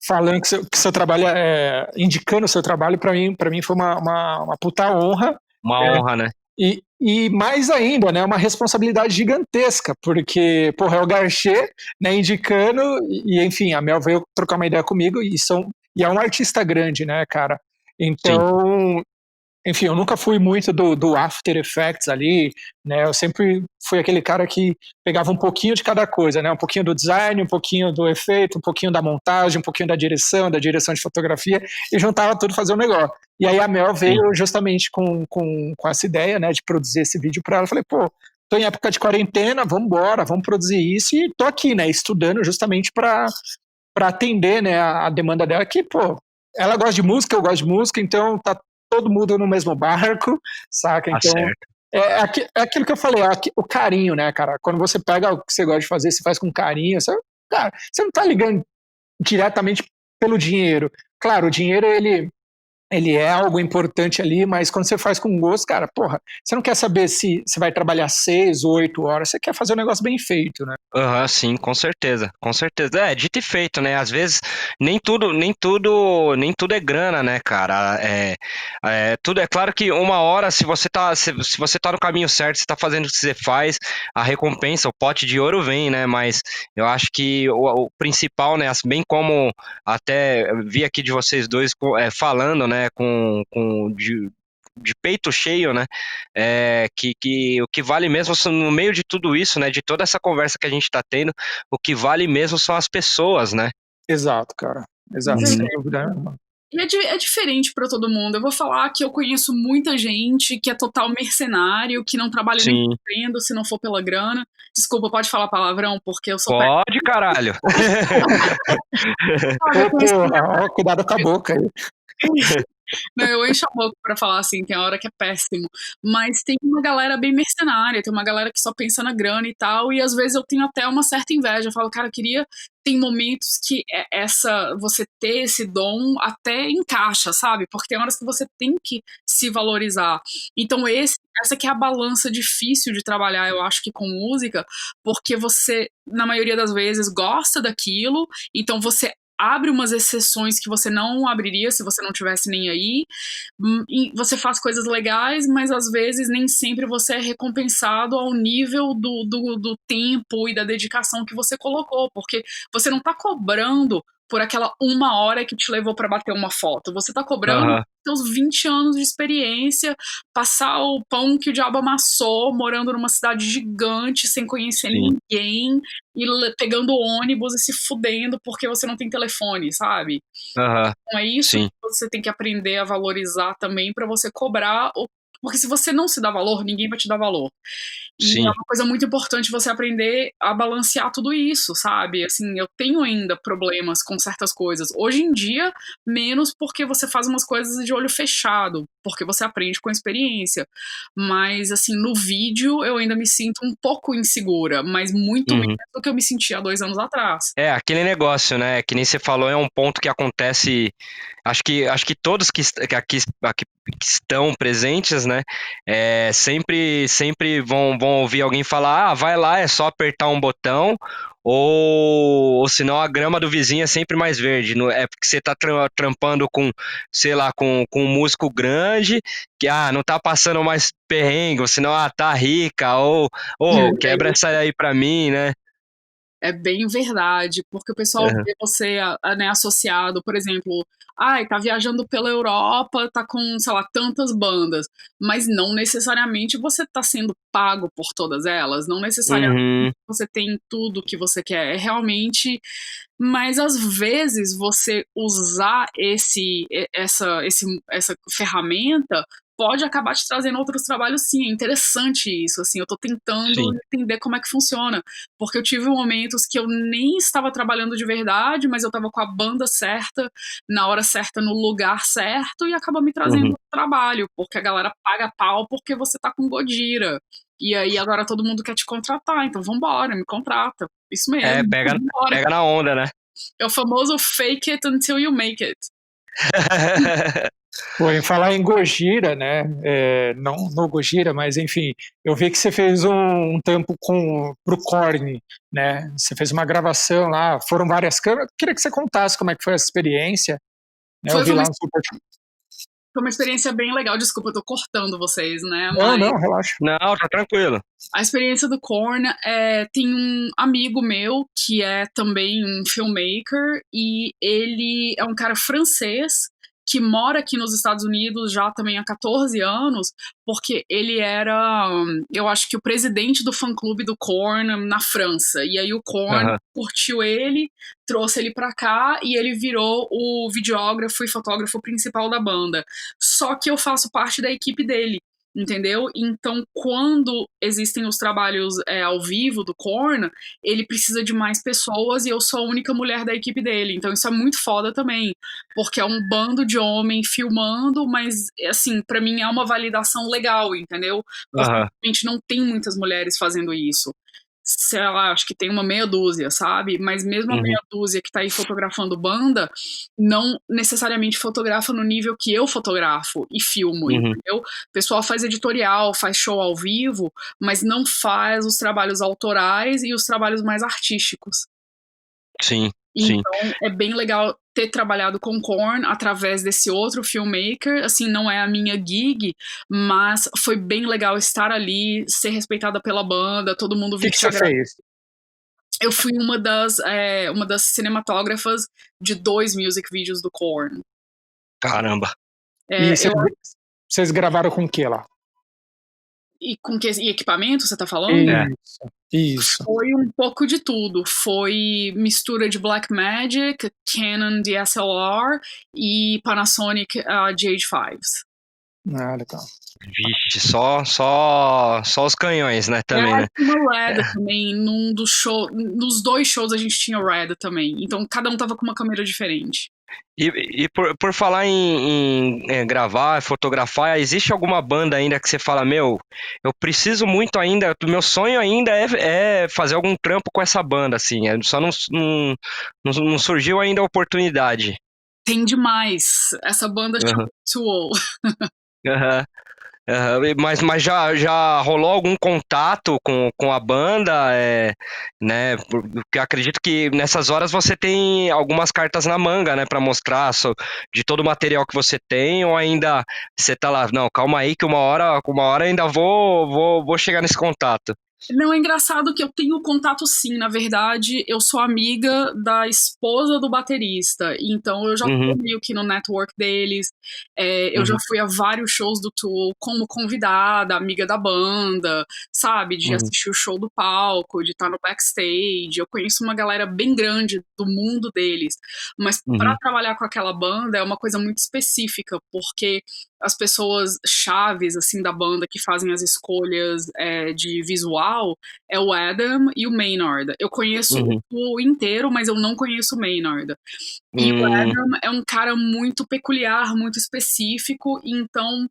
falando que seu trabalho, indicando o seu trabalho, pra mim foi uma puta honra. Uma honra, né? E mais ainda, né, uma responsabilidade gigantesca, porque, porra, é o Garché, né, indicando, e enfim, a Mel veio trocar uma ideia comigo, e é um artista grande, né, cara? Então, enfim, eu nunca fui muito do After Effects ali, né? Eu sempre fui aquele cara que pegava um pouquinho de cada coisa, né? Um pouquinho do design, um pouquinho do efeito, um pouquinho da montagem, um pouquinho da direção de fotografia, e juntava tudo, fazer um negócio. E aí a Mel veio justamente com essa ideia, né, de produzir esse vídeo para ela. Eu falei, pô, tô em época de quarentena, vamos embora, vamos produzir isso, e tô aqui, né, estudando justamente para atender, né, a demanda dela, que, pô, ela gosta de música, eu gosto de música, então tá todo mundo no mesmo barco, saca? Tá Então, certo. é aquilo que eu falei, o carinho, né, cara? Quando você pega o que você gosta de fazer, você faz com carinho, cara, você não tá ligando diretamente pelo dinheiro. Claro, o dinheiro, ele é algo importante ali, mas quando você faz com gosto, cara, porra, você não quer saber se você vai trabalhar 6 ou 8 horas, você quer fazer um negócio bem feito, né? Sim, com certeza, com certeza. É, dito e feito, né? Às vezes nem tudo é grana, né, cara? Tudo é claro que uma hora, se você tá no caminho certo, você tá fazendo o que você faz, a recompensa, o pote de ouro vem, né? Mas eu acho que o principal, né, bem como até vi aqui de vocês dois falando, né, de peito cheio, né? Que o que vale mesmo no meio de tudo isso, né? De toda essa conversa que a gente está tendo, o que vale mesmo são as pessoas, né? Exato, cara. Exato, sem dúvida nenhuma. E é diferente para todo mundo. Eu vou falar que eu conheço muita gente que é total mercenário, que não trabalha nem empreendendo se não for pela grana. Desculpa, pode falar palavrão, porque eu sou Pode, caralho. Cuidado com a boca aí. Não, eu encho a boca pra falar assim, tem hora que é péssimo. Mas tem uma galera bem mercenária, tem uma galera que só pensa na grana e tal, e às vezes eu tenho até uma certa inveja. Eu falo, cara, eu queria. Tem momentos que você ter esse dom até encaixa, sabe? Porque tem horas que você tem que se valorizar. Então, essa que é a balança difícil de trabalhar, eu acho que com música, porque você, na maioria das vezes, gosta daquilo, então você abre umas exceções que você não abriria se você não tivesse nem aí, e você faz coisas legais, mas às vezes nem sempre você é recompensado ao nível do tempo e da dedicação que você colocou, porque você não tá cobrando por aquela 1 hora que te levou para bater uma foto, você tá cobrando seus 20 anos de experiência, passar o pão que o diabo amassou, morando numa cidade gigante, sem conhecer ninguém, e pegando ônibus e se fudendo porque você não tem telefone, sabe? Então é isso que você tem que aprender a valorizar também para você cobrar, porque se você não se dá valor, ninguém vai te dar valor. E é uma coisa muito importante você aprender a balancear tudo isso, sabe? Assim, eu tenho ainda problemas com certas coisas. Hoje em dia, menos porque você faz umas coisas de olho fechado, porque você aprende com experiência. Mas, assim, no vídeo eu ainda me sinto um pouco insegura, mas muito menos do que eu me sentia há 2 anos atrás. É, aquele negócio, né? Que nem você falou, é um ponto que acontece. Acho que todos que aqui estão presentes, né? Sempre vão ouvir alguém falar: vai lá, é só apertar um botão, ou senão a grama do vizinho é sempre mais verde. É porque você tá trampando com, sei lá, com um músico grande, que não tá passando mais perrengue, ou senão tá rica, ou quebra essa aí pra mim, né? É bem verdade, porque o pessoal vê você, né, associado, por exemplo, tá viajando pela Europa, tá com, sei lá, tantas bandas, mas não necessariamente você tá sendo pago por todas elas, não necessariamente você tem tudo que você quer, é realmente, mas às vezes você usar essa ferramenta pode acabar te trazendo outros trabalhos, sim, é interessante isso, assim, eu tô tentando entender como é que funciona, porque eu tive momentos que eu nem estava trabalhando de verdade, mas eu estava com a banda certa, na hora certa, no lugar certo, e acaba me trazendo trabalho, porque a galera paga pau porque você tá com Godira. E aí agora todo mundo quer te contratar, então vambora, me contrata. Isso mesmo. Pega na onda, né? É o famoso fake it until you make it. Pô, em falar em Gojira, né? Não no Gojira, mas enfim, eu vi que você fez um tempo pro Korn, né? Você fez uma gravação lá, foram várias câmeras. Queria que você contasse como é que foi essa experiência. Né? Eu vi lá no Super. Foi uma experiência bem legal. Desculpa, eu tô cortando vocês, né? Não, relaxa. Não, tá tranquilo. A experiência do Korn tem um amigo meu que é também um filmmaker e ele é um cara francês que mora aqui nos Estados Unidos já também há 14 anos, porque ele era, eu acho que o presidente do fã-clube do Korn na França. E aí o Korn curtiu ele, trouxe ele pra cá e ele virou o videógrafo e fotógrafo principal da banda. Só que eu faço parte da equipe dele. Entendeu? Então, quando existem os trabalhos ao vivo do Korn, ele precisa de mais pessoas e eu sou a única mulher da equipe dele. Então, isso é muito foda também, porque é um bando de homem filmando, mas, assim, pra mim é uma validação legal, entendeu? Porque realmente não tem muitas mulheres fazendo isso. Sei lá, acho que tem uma meia dúzia, sabe? Mas mesmo a meia dúzia que tá aí fotografando banda, não necessariamente fotografa no nível que eu fotografo e filmo, entendeu? O pessoal faz editorial, faz show ao vivo, mas não faz os trabalhos autorais e os trabalhos mais artísticos. Sim. Então, é bem legal ter trabalhado com Korn através desse outro filmmaker. Assim, não é a minha gig, mas foi bem legal estar ali, ser respeitada pela banda, todo mundo vir te agradecer. Eu fui uma das cinematógrafas de 2 music videos do Korn. Caramba! E vocês gravaram com o que lá? E com que equipamento você tá falando? Isso. Foi um pouco de tudo. Foi mistura de Blackmagic, Canon DSLR e Panasonic GH5s. Legal. Vixe, só os canhões, né, também, né? Uma Red também, nos 2 shows a gente tinha Red também. Então cada um tava com uma câmera diferente. E por falar em gravar, fotografar, existe alguma banda ainda que você fala, eu preciso muito ainda, meu sonho ainda é fazer algum trampo com essa banda, assim, só não surgiu ainda a oportunidade. Tem demais. Essa banda chama Tool. Mas já rolou algum contato com a banda, né? Porque acredito que nessas horas você tem algumas cartas na manga, né, para mostrar de todo o material que você tem, ou ainda você tá lá, não, calma aí que uma hora ainda vou chegar nesse contato. Não, é engraçado que eu tenho contato sim, na verdade, eu sou amiga da esposa do baterista, então eu já tô meio que no network deles, eu já fui a vários shows do Tool como convidada, amiga da banda, sabe, de assistir o show do palco, de estar no backstage, eu conheço uma galera bem grande do mundo deles, mas pra trabalhar com aquela banda é uma coisa muito específica, porque as pessoas chaves, assim, da banda que fazem as escolhas de visual é o Adam e o Maynard. Eu conheço o inteiro, mas eu não conheço o Maynard. E o Adam é um cara muito peculiar, muito específico, então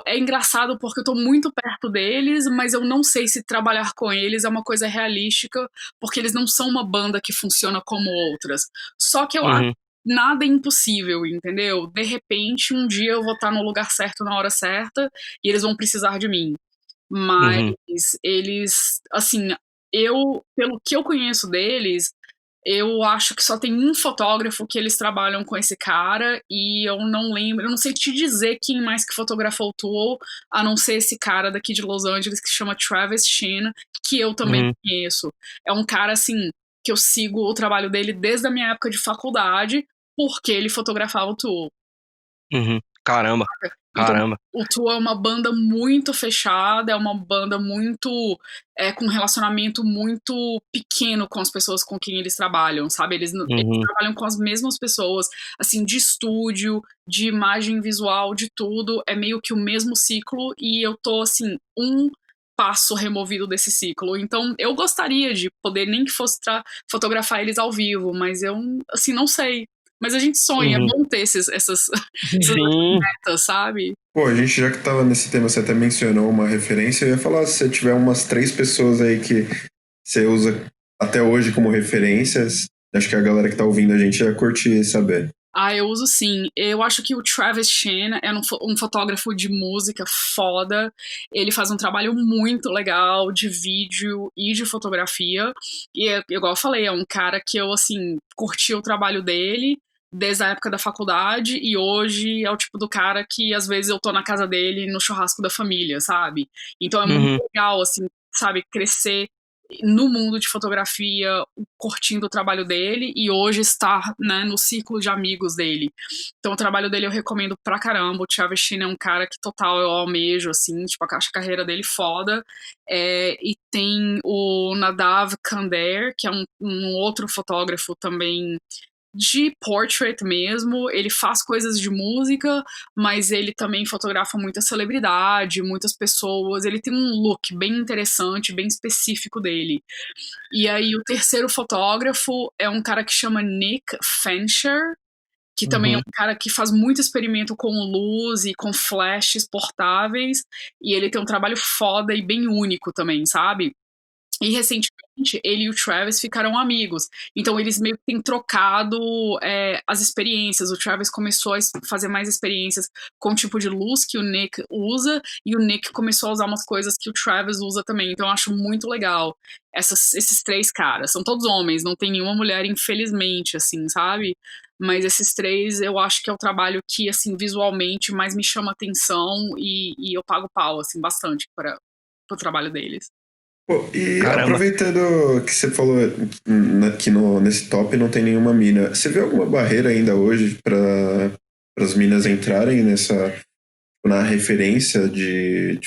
é engraçado porque eu tô muito perto deles, mas eu não sei se trabalhar com eles é uma coisa realística, porque eles não são uma banda que funciona como outras. Só que eu acho nada é impossível, entendeu? De repente, um dia eu vou estar no lugar certo na hora certa e eles vão precisar de mim. Mas eles, assim, pelo que eu conheço deles, eu acho que só tem um fotógrafo que eles trabalham com esse cara e eu não lembro, eu não sei te dizer quem mais que fotografou o Tool, a não ser esse cara daqui de Los Angeles que se chama Travis Shin, que eu também conheço. É um cara, assim, que eu sigo o trabalho dele desde a minha época de faculdade, porque ele fotografava o Tool. Caramba. Então, o Tool é uma banda muito fechada, é uma banda muito com um relacionamento muito pequeno com as pessoas com quem eles trabalham, sabe? Eles trabalham com as mesmas pessoas, assim, de estúdio, de imagem visual, de tudo, é meio que o mesmo ciclo e eu tô, assim, um passo removido desse ciclo. Então, eu gostaria de poder, nem que fosse fotografar eles ao vivo, mas eu, assim, não sei. Mas a gente sonha, é bom ter essas metas, sabe? Pô, a gente já que tava nesse tema, você até mencionou uma referência, eu ia falar, se você tiver umas 3 pessoas aí que você usa até hoje como referências, acho que a galera que tá ouvindo a gente ia curtir saber. Eu uso sim. Eu acho que o Travis Shin é um fotógrafo de música foda. Ele faz um trabalho muito legal de vídeo e de fotografia. E, igual eu falei, é um cara que eu, assim, curti o trabalho dele desde a época da faculdade e hoje é o tipo do cara que, às vezes, eu tô na casa dele no churrasco da família, sabe? Então é muito legal, assim, sabe, crescer no mundo de fotografia, curtindo o trabalho dele, e hoje está, né, no círculo de amigos dele. Então o trabalho dele eu recomendo pra caramba. O Travis Chinn é um cara que total eu almejo, assim, tipo, acho a carreira dele foda. E tem o Nadav Kander, que é um outro fotógrafo também de portrait mesmo. Ele faz coisas de música, mas ele também fotografa muita celebridade, muitas pessoas. Ele tem um look bem interessante, bem específico dele. E aí o terceiro fotógrafo é um cara que chama Nick Fancher, que também é um cara que faz muito experimento com luz e com flashes portáveis, e ele tem um trabalho foda e bem único também, sabe? E recentemente ele e o Travis ficaram amigos. Então eles meio que têm trocado as experiências. O Travis começou a fazer mais experiências com o tipo de luz que o Nick usa, e o Nick começou a usar umas coisas que o Travis usa também. Então eu acho muito legal esses três caras. São todos homens, não tem nenhuma mulher, infelizmente, assim, sabe? Mas esses três eu acho que é o trabalho que, assim, visualmente mais me chama atenção, e eu pago pau, assim, bastante para o trabalho deles. Pô, e Caramba. aproveitando que você falou que nesse top não tem nenhuma mina, você vê alguma barreira ainda hoje para as minas entrarem na referência de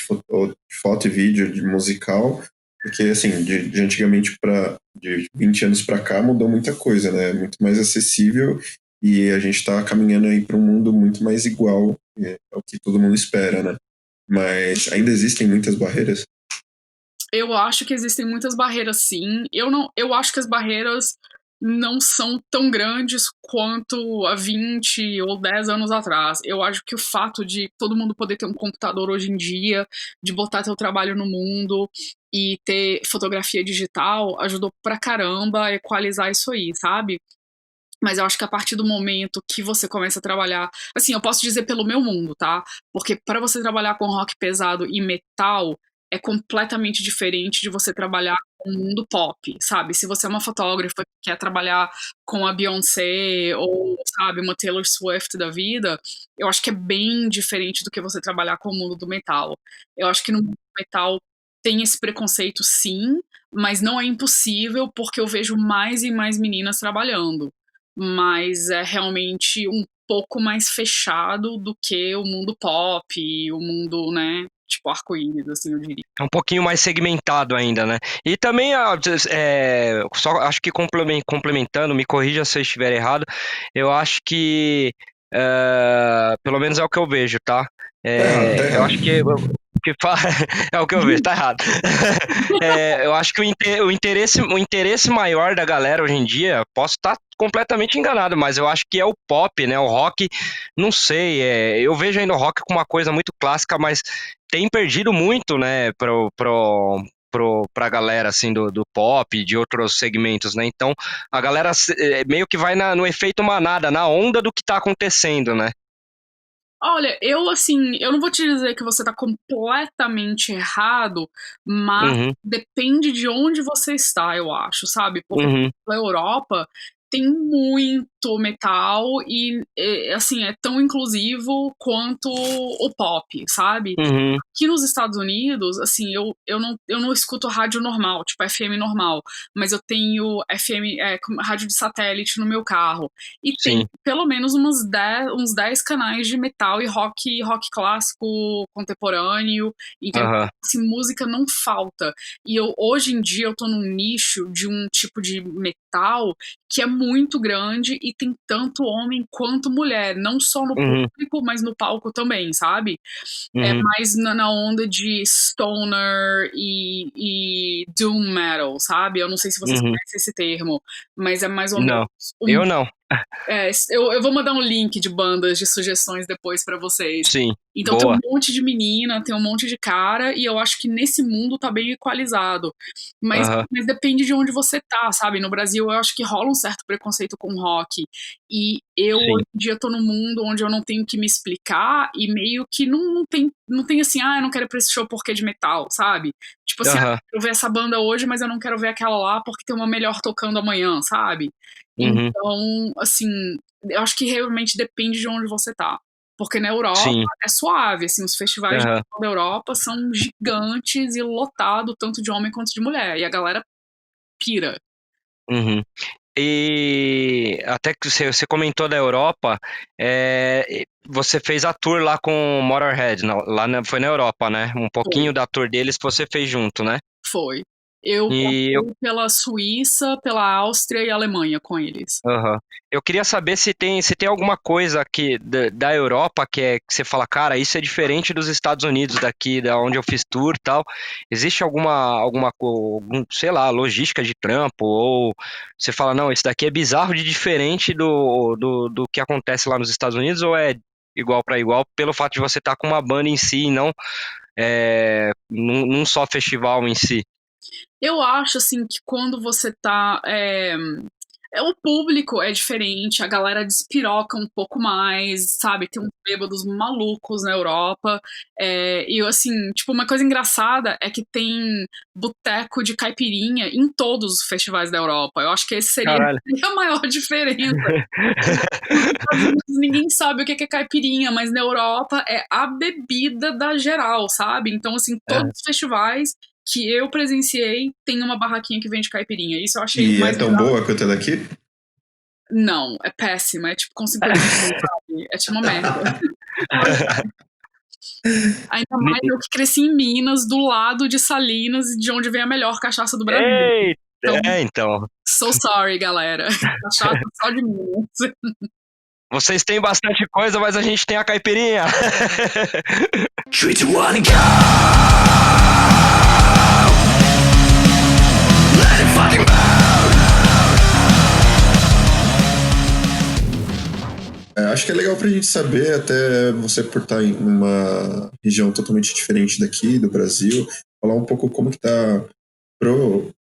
foto e vídeo, de musical? Porque, assim, de antigamente de 20 anos para cá mudou muita coisa, né? Muito mais acessível, e a gente tá caminhando aí para um mundo muito mais igual, é o que todo mundo espera, né? Mas ainda existem muitas barreiras? Eu acho que existem muitas barreiras, sim. Eu acho que as barreiras não são tão grandes quanto há 20 ou 10 anos atrás. Eu acho que o fato de todo mundo poder ter um computador hoje em dia, de botar seu trabalho no mundo e ter fotografia digital, ajudou pra caramba a equalizar isso aí, sabe? Mas eu acho que a partir do momento que você começa a trabalhar, assim, eu posso dizer pelo meu mundo, tá? Porque para você trabalhar com rock pesado e metal é completamente diferente de você trabalhar com o mundo pop, sabe? Se você é uma fotógrafa que quer trabalhar com a Beyoncé ou, sabe, uma Taylor Swift da vida, eu acho que é bem diferente do que você trabalhar com o mundo do metal. Eu acho que no mundo do metal tem esse preconceito, sim, mas não é impossível, porque eu vejo mais e mais meninas trabalhando. Mas é realmente um pouco mais fechado do que o mundo pop, o mundo, né, tipo arco-íris, assim, eu diria. É um pouquinho mais segmentado ainda, né? E também, só acho que complementando, me corrija se eu estiver errado, eu acho que, pelo menos é o que eu vejo, tá? Tá errado, tá Eu acho que errado. é o que eu vejo, tá errado. Eu acho que o interesse maior da galera hoje em dia, posso estar completamente enganado, mas eu acho que é o pop, né? O rock, não sei, eu vejo ainda o rock como uma coisa muito clássica, mas tem perdido muito, né, pra galera, assim, do pop, de outros segmentos, né? Então, a galera meio que vai no efeito manada, na onda do que tá acontecendo, né? Olha, eu não vou te dizer que você tá completamente errado, mas Uhum, depende de onde você está, eu acho, sabe? Porque uhum, na Europa tem muito metal e, assim, é tão inclusivo quanto o pop, sabe? uhum, Aqui nos Estados Unidos, assim, eu não escuto rádio normal, tipo FM normal, mas eu tenho FM, rádio de satélite no meu carro. E tem sim, pelo menos uns 10 canais de metal e rock clássico contemporâneo. Então, aham, assim, música não falta. E hoje em dia eu tô num nicho de um tipo de metal que é muito grande e tem tanto homem quanto mulher, não só no uhum, público, mas no palco também, sabe? É uhum, mais na onda de stoner e doom metal, sabe? Eu não sei se vocês uhum. conhecem esse termo, mas é mais ou menos Não, eu não, eu vou mandar um link de bandas de sugestões depois pra vocês. sim, Então tem um boa, monte de menina, tem um monte de cara, e eu acho que nesse mundo tá bem equalizado. aham, Mas depende de onde você tá, sabe? No Brasil eu acho que rola um certo preconceito com rock. E eu sim, hoje em dia tô num mundo onde eu não tenho que me explicar e meio que não tem assim, eu não quero ir pra esse show porque é de metal, sabe? Tipo assim, aham, eu ver essa banda hoje, mas eu não quero ver aquela lá porque tem uma melhor tocando amanhã, sabe? uhum. Então, assim, eu acho que realmente depende de onde você tá. Porque na Europa Sim. é suave, assim, os festivais da Europa são gigantes e lotados tanto de homem quanto de mulher, e a galera pira. Uhum. E até que você comentou da Europa, você fez a tour lá com o Motorhead, foi na Europa, né? Um pouquinho da tour deles você fez junto, né? Foi. Eu E passei pela Suíça, pela Áustria e Alemanha com eles. eu queria saber se tem alguma coisa aqui da Europa que você fala, cara, isso é diferente dos Estados Unidos daqui, da onde eu fiz tour e tal. Existe sei lá, logística de trampo? Ou você fala, não, isso daqui é bizarro de diferente do que acontece lá nos Estados Unidos? Ou é igual para igual pelo fato de você estar com uma banda em si e não num só festival em si? Eu acho, assim, que quando você tá... o público é diferente, a galera despiroca um pouco mais, sabe? Tem uns bêbados malucos na Europa. E, assim, tipo, uma coisa engraçada é que tem boteco de caipirinha em todos os festivais da Europa. Eu acho que esse seria a maior diferença. Nos Estados Unidos, ninguém sabe o que é caipirinha, mas na Europa é a bebida da geral, sabe? Então, assim, todos os festivais que eu presenciei tem uma barraquinha que vende caipirinha. Isso eu achei E mais é tão boa quanto a daqui? Não, é péssima. É tipo com 50 sabe? É tipo uma merda. Ainda mais eu que cresci em Minas, do lado de Salinas, de onde vem a melhor cachaça do Brasil. Então. So sorry, galera. Cachaça só de Minas. Vocês têm bastante coisa, mas a gente tem a caipirinha. Acho que é legal pra gente saber, até você por estar em uma região totalmente diferente daqui, do Brasil, falar um pouco como que tá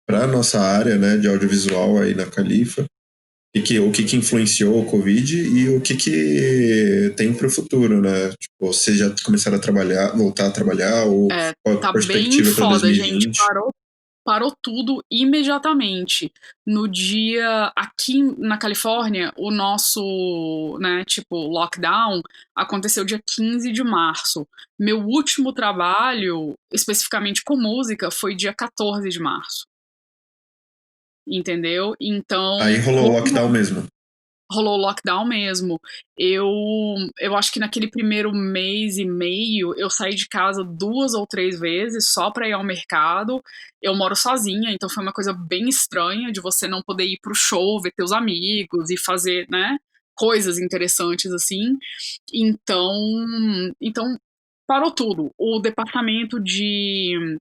pra nossa área, né, de audiovisual aí na Califa, o que influenciou o Covid e o que tem pro futuro, né? Tipo, vocês já começaram a voltar a trabalhar, ou qual tá a perspectiva bem para foda, 2020? gente. Parou tudo imediatamente. No dia aqui na Califórnia, o nosso, né, tipo, lockdown aconteceu dia 15 de março. Meu último trabalho, especificamente com música, foi dia 14 de março. Entendeu? Então. Aí rolou o lockdown mesmo. Rolou lockdown mesmo. Eu acho que naquele primeiro mês e meio eu saí de casa 2 ou 3 vezes só pra ir ao mercado. Eu moro sozinha, então foi uma coisa bem estranha de você não poder ir pro show, ver teus amigos e fazer, né, coisas interessantes assim. Então parou tudo. O departamento que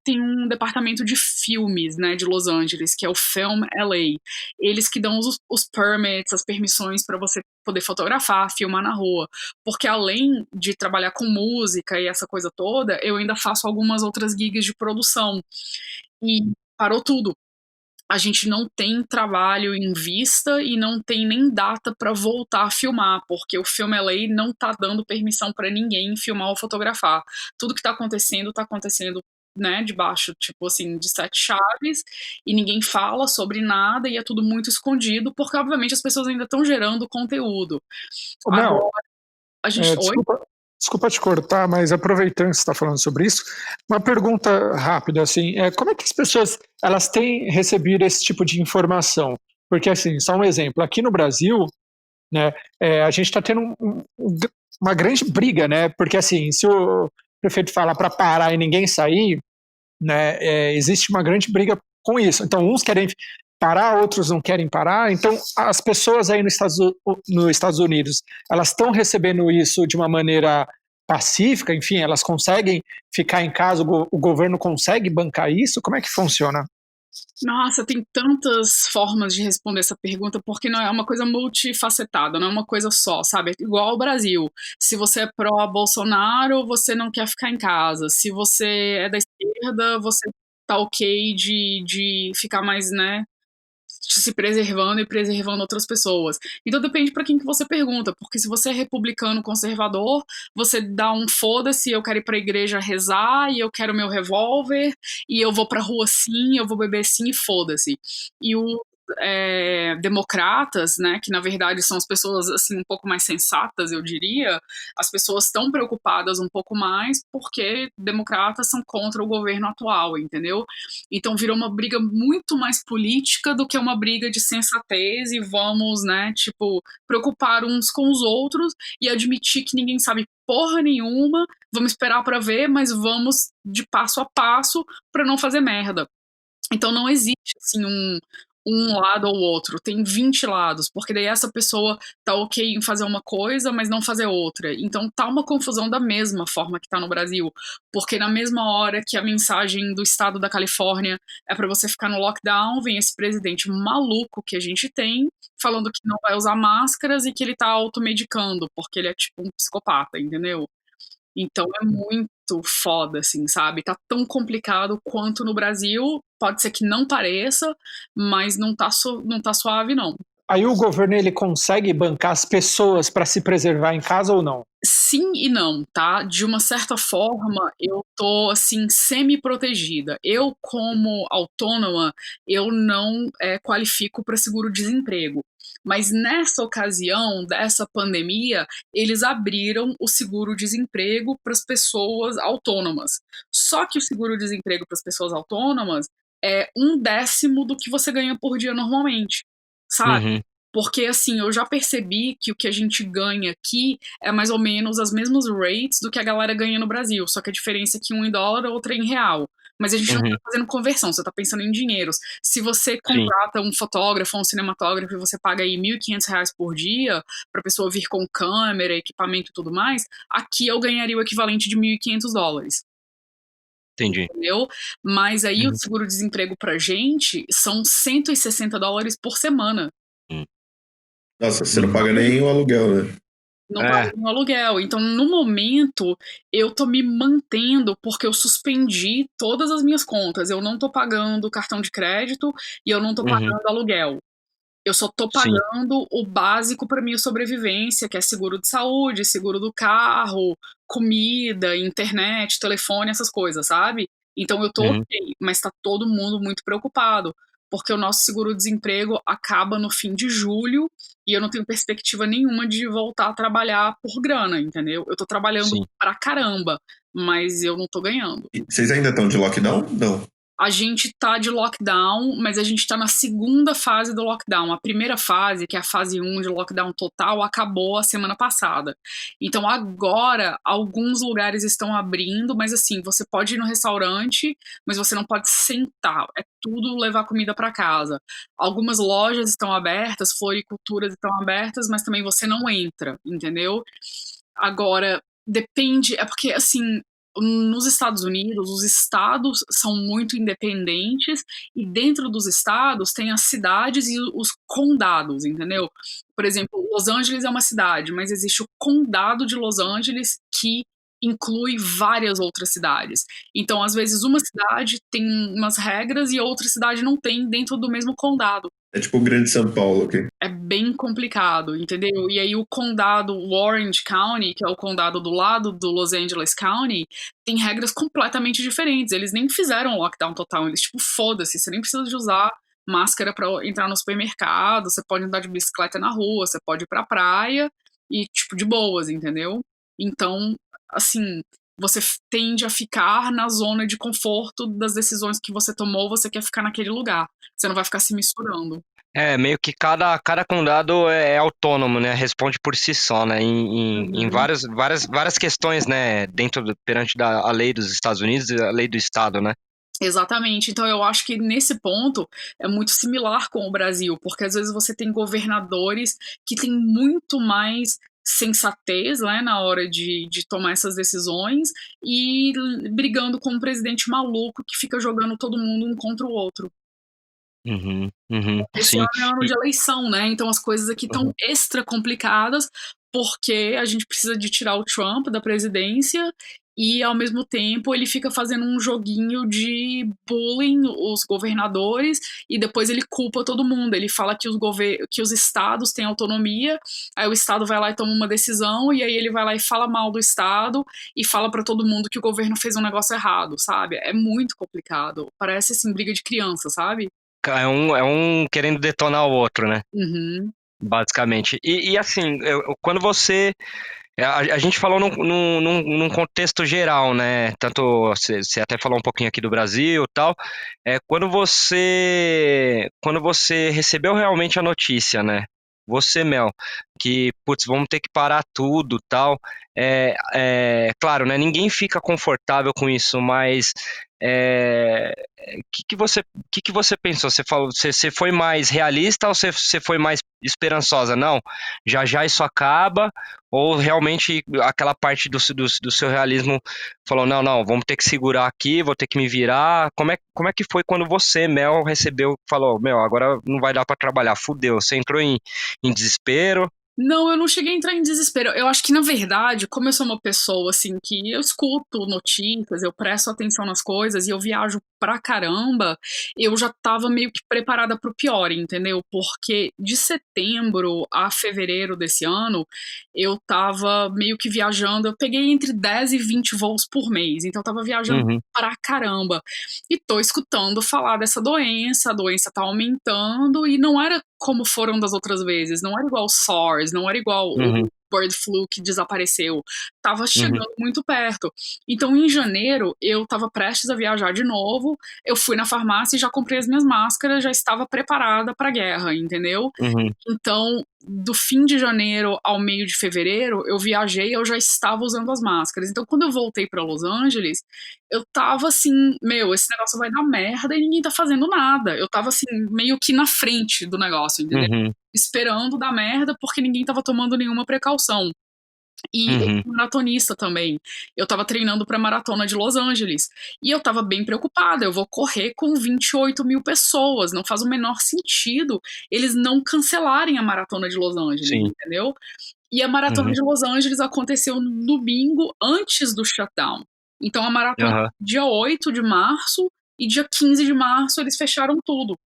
tem um departamento de filmes, né, de Los Angeles, que é o Film LA. Eles que dão os permits, as permissões para você poder fotografar, filmar na rua. Porque além de trabalhar com música e essa coisa toda, eu ainda faço algumas outras gigs de produção. E parou tudo. A gente não tem trabalho em vista e não tem nem data para voltar a filmar, porque o Film LA não tá dando permissão para ninguém filmar ou fotografar. Tudo que tá acontecendo, né, debaixo, tipo assim, de 7 chaves, e ninguém fala sobre nada e é tudo muito escondido, porque obviamente as pessoas ainda estão gerando conteúdo. Agora, a gente... Desculpa te cortar, mas aproveitando que você está falando sobre isso, uma pergunta rápida, assim, como é que as pessoas, elas têm recebido esse tipo de informação? Porque, assim, só um exemplo, aqui no Brasil, né, a gente está tendo uma grande briga, né, porque, assim, se o prefeito fala para parar e ninguém sair, né, existe uma grande briga com isso. Então, uns querem parar, outros não querem parar. Então, as pessoas aí nos Estados Unidos, elas estão recebendo isso de uma maneira pacífica, enfim, elas conseguem ficar em casa, o governo consegue bancar isso? Como é que funciona? Nossa, tem tantas formas de responder essa pergunta, porque não é uma coisa multifacetada, não é uma coisa só, sabe? É igual ao Brasil. Se você é pró-Bolsonaro, você não quer ficar em casa. Se você é da esquerda, você tá ok de ficar mais, né, se preservando e preservando outras pessoas. Então depende pra quem que você pergunta, porque se você é republicano conservador, você dá um foda-se, eu quero ir pra igreja rezar, e eu quero meu revólver, e eu vou pra rua sim, eu vou beber sim, e foda-se. E o democratas, né, que na verdade são as pessoas assim um pouco mais sensatas, eu diria, as pessoas estão preocupadas um pouco mais porque democratas são contra o governo atual, entendeu? Então virou uma briga muito mais política do que uma briga de sensatez e vamos, né, tipo, preocupar uns com os outros e admitir que ninguém sabe porra nenhuma, vamos esperar para ver, mas vamos de passo a passo para não fazer merda. Então não existe assim um lado ou outro, tem 20 lados, porque daí essa pessoa tá ok em fazer uma coisa, mas não fazer outra. Então tá uma confusão da mesma forma que tá no Brasil, porque na mesma hora que a mensagem do estado da Califórnia é para você ficar no lockdown, vem esse presidente maluco que a gente tem, falando que não vai usar máscaras e que ele tá automedicando, porque ele é tipo um psicopata, entendeu? Então é muito foda, assim, sabe? Tá tão complicado quanto no Brasil. Pode ser que não pareça, mas não tá suave, não. Aí o governo ele consegue bancar as pessoas para se preservar em casa ou não? Sim e não, tá? De uma certa forma, eu tô, assim, semi-protegida. Eu, como autônoma, eu não qualifico para seguro-desemprego. Mas nessa ocasião, dessa pandemia, eles abriram o seguro-desemprego para as pessoas autônomas. Só que o seguro-desemprego para as pessoas autônomas é 1/10 do que você ganha por dia normalmente, sabe? Uhum. Porque, assim, eu já percebi que o que a gente ganha aqui é mais ou menos as mesmas rates do que a galera ganha no Brasil, só que a diferença é que um em dólar, outra em real. Mas a gente não tá fazendo conversão, você tá pensando em dinheiros. Se você contrata um fotógrafo, um cinematógrafo e você paga aí R$1.500 por dia pra pessoa vir com câmera, equipamento e tudo mais, aqui eu ganharia o equivalente de $1.500. Entendi. Entendeu? Mas aí o seguro-desemprego pra gente são $160 por semana. Nossa, você não paga nem o aluguel, né? Não paga no aluguel. Então, no momento, eu tô me mantendo porque eu suspendi todas as minhas contas. Eu não tô pagando cartão de crédito e eu não tô pagando aluguel. Eu só tô pagando o básico para minha sobrevivência, que é seguro de saúde, seguro do carro, comida, internet, telefone, essas coisas, sabe? Então eu tô ok, mas tá todo mundo muito preocupado, porque o nosso seguro-desemprego acaba no fim de julho e eu não tenho perspectiva nenhuma de voltar a trabalhar por grana, entendeu? Eu tô trabalhando pra caramba, mas eu não tô ganhando. E vocês ainda estão de lockdown? Não. A gente tá de lockdown, mas a gente tá na segunda fase do lockdown. A primeira fase, que é a fase 1 de lockdown total, acabou a semana passada. Então agora, alguns lugares estão abrindo, mas assim, você pode ir no restaurante, mas você não pode sentar. É tudo levar comida para casa. Algumas lojas estão abertas, floriculturas estão abertas, mas também você não entra, entendeu? Agora, depende, é porque assim, nos Estados Unidos, os estados são muito independentes e dentro dos estados tem as cidades e os condados, entendeu? Por exemplo, Los Angeles é uma cidade, mas existe o condado de Los Angeles que inclui várias outras cidades. Então, às vezes, uma cidade tem umas regras e outra cidade não tem dentro do mesmo condado. É tipo o Grande São Paulo, ok? É bem complicado, entendeu? E aí o condado Orange County, que é o condado do lado do Los Angeles County, tem regras completamente diferentes. Eles nem fizeram lockdown total, eles tipo, foda-se, você nem precisa de usar máscara para entrar no supermercado, você pode andar de bicicleta na rua, você pode ir pra praia e tipo, de boas, entendeu? Então, assim, você tende a ficar na zona de conforto das decisões que você tomou, você quer ficar naquele lugar. Você não vai ficar se misturando. Meio que cada condado é autônomo, né? Responde por si só, né? Em várias questões, né? Perante a lei dos Estados Unidos e a lei do estado, né? Exatamente. Então eu acho que nesse ponto é muito similar com o Brasil, porque às vezes você tem governadores que têm muito mais sensatez, né, na hora de tomar essas decisões e brigando com um presidente maluco que fica jogando todo mundo um contra o outro. Esse Sim. ano é ano de eleição, né? Então as coisas aqui estão extra complicadas porque a gente precisa de tirar o Trump da presidência e, ao mesmo tempo, ele fica fazendo um joguinho de bullying os governadores e depois ele culpa todo mundo. Ele fala que os estados têm autonomia, aí o estado vai lá e toma uma decisão e aí ele vai lá e fala mal do estado e fala pra todo mundo que o governo fez um negócio errado, sabe? É muito complicado. Parece, assim, briga de criança, sabe? É um querendo detonar o outro, né? Uhum. Basicamente. E assim, quando você. A gente falou num contexto geral, né? Tanto você até falou um pouquinho aqui do Brasil e tal. Quando você recebeu realmente a notícia, né? Você, Mel, que, putz, vamos ter que parar tudo tal. Claro, né? Ninguém fica confortável com isso, mas o que que você pensou? Você falou, você foi mais realista ou você foi mais esperançosa? Não, já já isso acaba. Ou realmente aquela parte do seu realismo falou, não, não, vamos ter que segurar aqui, vou ter que me virar. Como é que foi quando você, Mel, recebeu, falou, meu, agora não vai dar pra trabalhar, fudeu. Você entrou em desespero? Não, eu não cheguei a entrar em desespero. Eu acho que, na verdade, como eu sou uma pessoa, assim, que eu escuto notícias, eu presto atenção nas coisas e eu viajo pra caramba, eu já tava meio que preparada pro pior, entendeu? Porque de setembro a fevereiro desse ano, eu tava meio que viajando, eu peguei entre 10 e 20 voos por mês, então eu tava viajando Uhum, pra caramba. E tô escutando falar dessa doença, a doença tá aumentando e não era como foram das outras vezes, não era igual o SARS, não era igual uhum, o bird flu que desapareceu, tava uhum, chegando muito perto. Então, em janeiro, eu tava prestes a viajar de novo, eu fui na farmácia e já comprei as minhas máscaras, já estava preparada pra guerra, entendeu? uhum. Então, do fim de janeiro ao meio de fevereiro, eu viajei, eu já estava usando as máscaras. Então, quando eu voltei para Los Angeles, eu tava assim, meu, esse negócio vai dar merda e ninguém tá fazendo nada. Eu tava assim, meio que na frente do negócio, entendeu? Uhum, Esperando dar merda porque ninguém tava tomando nenhuma precaução. E eu uhum, sou maratonista também. Eu tava treinando pra maratona de Los Angeles. E eu tava bem preocupada. Eu vou correr com 28 mil pessoas. Não faz o menor sentido eles não cancelarem a maratona de Los Angeles, sim. entendeu? E a maratona Uhum, de Los Angeles aconteceu no domingo antes do shutdown. Então a maratona aham. dia 8 de março e dia 15 de março eles fecharam tudo.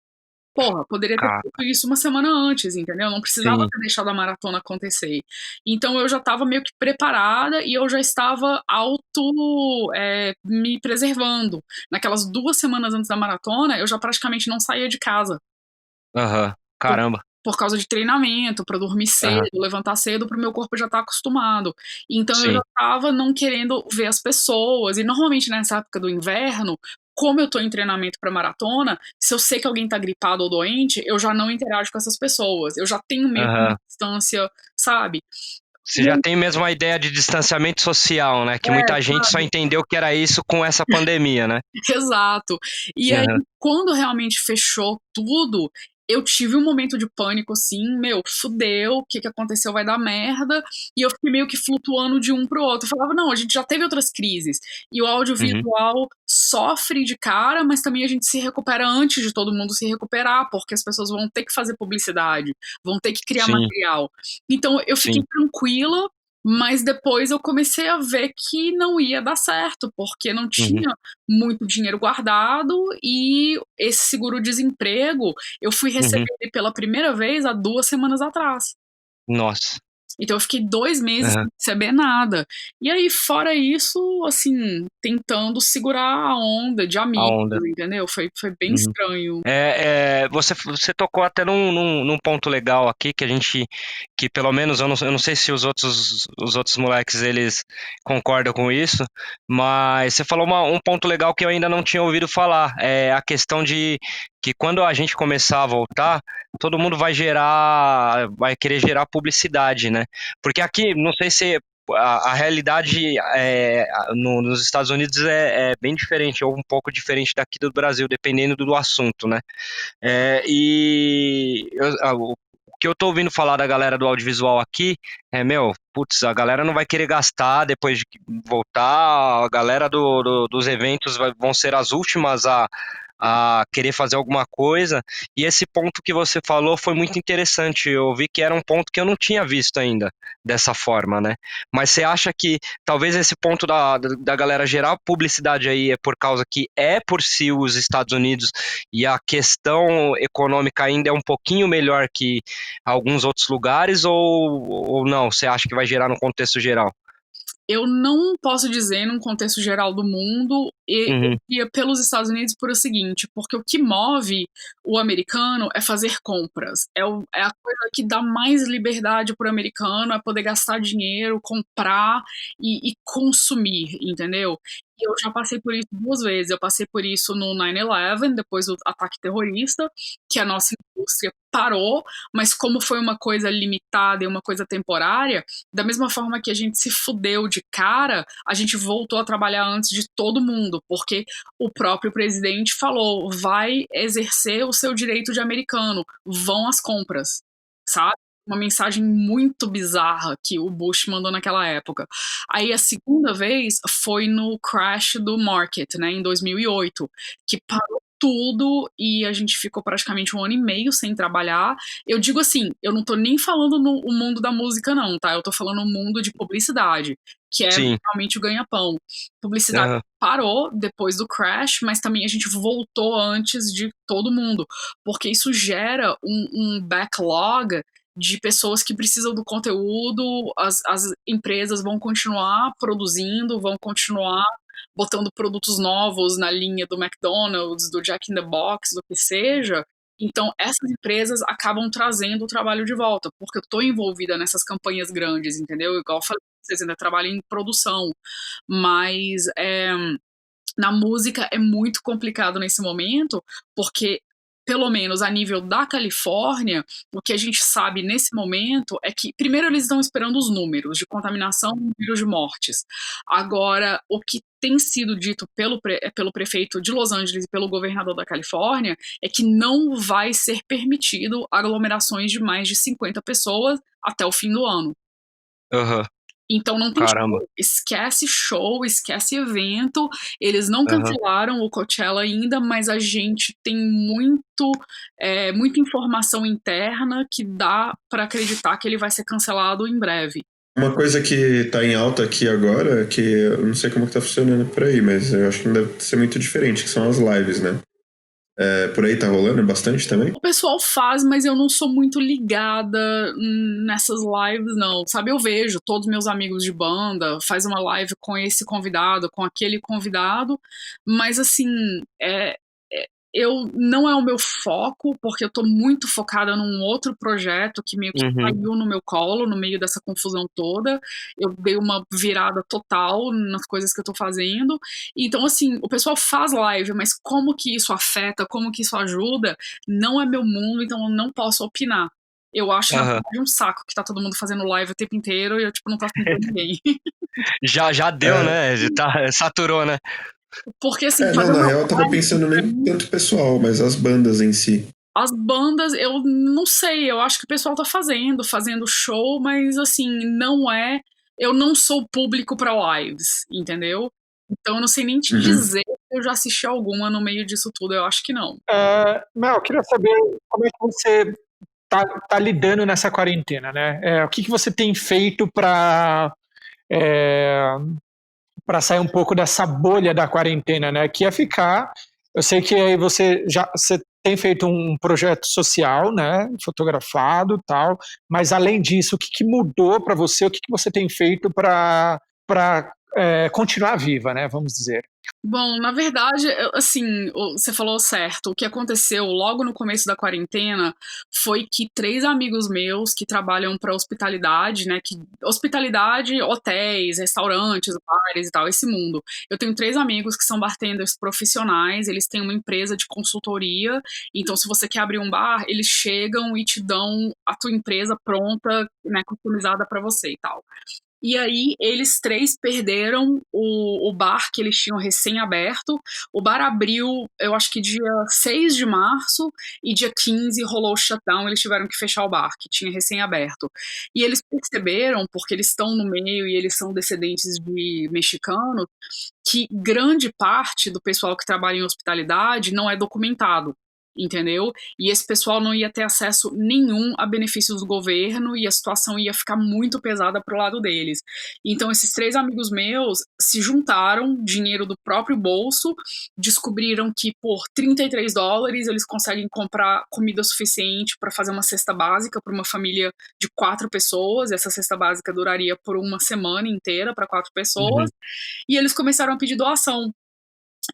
Porra, poderia ter Cara, feito isso uma semana antes, entendeu? Não precisava sim. ter deixado a maratona acontecer. Então eu já estava meio que preparada e eu já estava me preservando. Naquelas 2 semanas antes da maratona, eu já praticamente não saía de casa. Aham. Por, Caramba. por causa de treinamento, para dormir cedo, Aham. levantar cedo, para o meu corpo já estar acostumado. Então eu já Sim. estava não querendo ver as pessoas. E normalmente nessa época do inverno, como eu tô em treinamento para maratona, se eu sei que alguém tá gripado ou doente, eu já não interajo com essas pessoas. Eu já tenho meio que uma Aham. distância, sabe? Você E já aí, tem mesmo a ideia de distanciamento social, né? Que muita gente só sabe? entendeu que era isso com essa pandemia, né? Exato. E aí, Aham. quando realmente fechou tudo, eu tive um momento de pânico assim, meu, fudeu, o que que aconteceu vai dar merda, e eu fiquei meio que flutuando de um pro outro. Eu falava, não, a gente já teve outras crises, e o Uhum. audiovisual sofre de cara, mas também a gente se recupera antes de todo mundo se recuperar, porque as pessoas vão ter que fazer publicidade, vão ter que criar Sim, material. Então eu fiquei sim. tranquila, mas depois eu comecei a ver que não ia dar certo, porque não Uhum. tinha muito dinheiro guardado e esse seguro-desemprego eu fui receber Uhum. ele pela primeira vez há 2 semanas atrás. Nossa. Então eu fiquei 2 meses sem Aham. receber nada. E aí, fora isso, assim, tentando segurar a onda de A amigos, onda. entendeu? Foi bem Uhum. estranho. Você tocou até num ponto legal aqui que pelo menos eu não sei se os outros moleques eles concordam com isso, mas você falou um ponto legal que eu ainda não tinha ouvido falar, é a questão de que quando a gente começar a voltar, todo mundo vai querer gerar publicidade, né? Porque aqui, não sei se a realidade nos Estados Unidos é bem diferente, ou um pouco diferente daqui do Brasil, dependendo do assunto, né? O que eu tô ouvindo falar da galera do audiovisual aqui meu, putz, a galera não vai querer gastar depois de voltar, a galera dos eventos vão ser as últimas a querer fazer alguma coisa, e esse ponto que você falou foi muito interessante, eu vi que era um ponto que eu não tinha visto ainda dessa forma, né? Mas você acha que talvez esse ponto da galera gerar publicidade aí é por causa que é por si os Estados Unidos e a questão econômica ainda é um pouquinho melhor que alguns outros lugares, ou não? Você acha que vai gerar no contexto geral? Eu não posso dizer num contexto geral do mundo e pelos Estados Unidos por o seguinte, porque o que move o americano é fazer compras. É a coisa que dá mais liberdade pro americano, é poder gastar dinheiro, comprar e consumir, entendeu? E eu já passei por isso 2 vezes. Eu passei por isso no 9/11, depois do ataque terrorista, que a nossa indústria parou, mas como foi uma coisa limitada e uma coisa temporária, da mesma forma que a gente se fudeu de cara, a gente voltou a trabalhar antes de todo mundo, porque o próprio presidente falou, vai exercer o seu direito de americano, vão às compras, sabe? Uma mensagem muito bizarra que o Bush mandou naquela época. Aí a segunda vez foi no crash do market, né, em 2008, que parou tudo e a gente ficou praticamente 1 ano e meio sem trabalhar. Eu digo assim, eu não tô nem falando no mundo da música não, tá? Eu tô falando no mundo de publicidade, que é Sim. realmente o ganha-pão. Publicidade Aham. parou depois do crash, mas também a gente voltou antes de todo mundo, porque isso gera um backlog de pessoas que precisam do conteúdo, as empresas vão continuar produzindo, vão continuar botando produtos novos na linha do McDonald's, do Jack in the Box, do que seja. Então, essas empresas acabam trazendo o trabalho de volta, porque eu estou envolvida nessas campanhas grandes, entendeu? Igual eu falei, vocês ainda trabalham em produção, mas na música é muito complicado nesse momento, porque pelo menos a nível da Califórnia, o que a gente sabe nesse momento é que, primeiro, eles estão esperando os números de contaminação e números de mortes. Agora, o que tem sido dito pelo prefeito de Los Angeles e pelo governador da Califórnia é que não vai ser permitido aglomerações de mais de 50 pessoas até o fim do ano. Aham. Então não tem Caramba. show, esquece evento. Eles não Aham. cancelaram o Coachella ainda, mas a gente tem muita informação interna que dá para acreditar que ele vai ser cancelado em breve. Uma coisa que tá em alta aqui agora, que eu não sei como que tá funcionando por aí, mas eu acho que não deve ser muito diferente, que são as lives, né? Por aí tá rolando bastante também? O pessoal faz, mas eu não sou muito ligada nessas lives, não. Sabe, eu vejo todos meus amigos de banda, faz uma live com esse convidado, com aquele convidado, mas assim, não é o meu foco, porque eu tô muito focada num outro projeto que meio que caiu no meu colo, no meio dessa confusão toda. Eu dei uma virada total nas coisas que eu tô fazendo. Então, assim, o pessoal faz live, mas como que isso afeta, como que isso ajuda, não é meu mundo, então eu não posso opinar. Eu acho, na Aham. verdade, um saco que tá todo mundo fazendo live o tempo inteiro e eu, tipo, não tô afim de ninguém. Já deu, né? Saturou, né? Porque, assim, Não, fazer na uma real eu tava live pensando nem tanto pessoal, mas as bandas em si. As bandas, eu não sei, eu acho que o pessoal tá fazendo show, mas assim, eu não sou público pra lives, entendeu? Então eu não sei nem te dizer se eu já assisti alguma no meio disso tudo, eu acho que não. Mel, eu queria saber como é que você tá lidando nessa quarentena, né? O que você tem feito para sair um pouco dessa bolha da quarentena, né? Que é ficar. Eu sei que aí você tem feito um projeto social, né? Fotografado, tal. Mas além disso, o que mudou para você? O que você tem feito para continuar viva, né? Vamos dizer. Bom, na verdade, assim, você falou certo. O que aconteceu logo no começo da quarentena foi que 3 amigos meus que trabalham para hospitalidade, né, hospitalidade, hotéis, restaurantes, bares e tal, esse mundo. Eu tenho 3 amigos que são bartenders profissionais, eles têm uma empresa de consultoria, então se você quer abrir um bar, eles chegam e te dão a tua empresa pronta, né, customizada para você e tal. E aí, eles 3 perderam o bar que eles tinham recém-aberto. O bar abriu, eu acho que dia 6 de março, e dia 15 rolou o shutdown, eles tiveram que fechar o bar, que tinha recém-aberto. E eles perceberam, porque eles estão no meio e eles são descendentes de mexicanos, que grande parte do pessoal que trabalha em hospitalidade não é documentado. entendeu? E esse pessoal não ia ter acesso nenhum a benefícios do governo e a situação ia ficar muito pesada pro lado deles. Então esses 3 amigos meus se juntaram, dinheiro do próprio bolso, descobriram que por $33 eles conseguem comprar comida suficiente para fazer uma cesta básica para uma família de 4 pessoas. Essa cesta básica duraria por uma semana inteira para 4 pessoas. E eles começaram a pedir doação.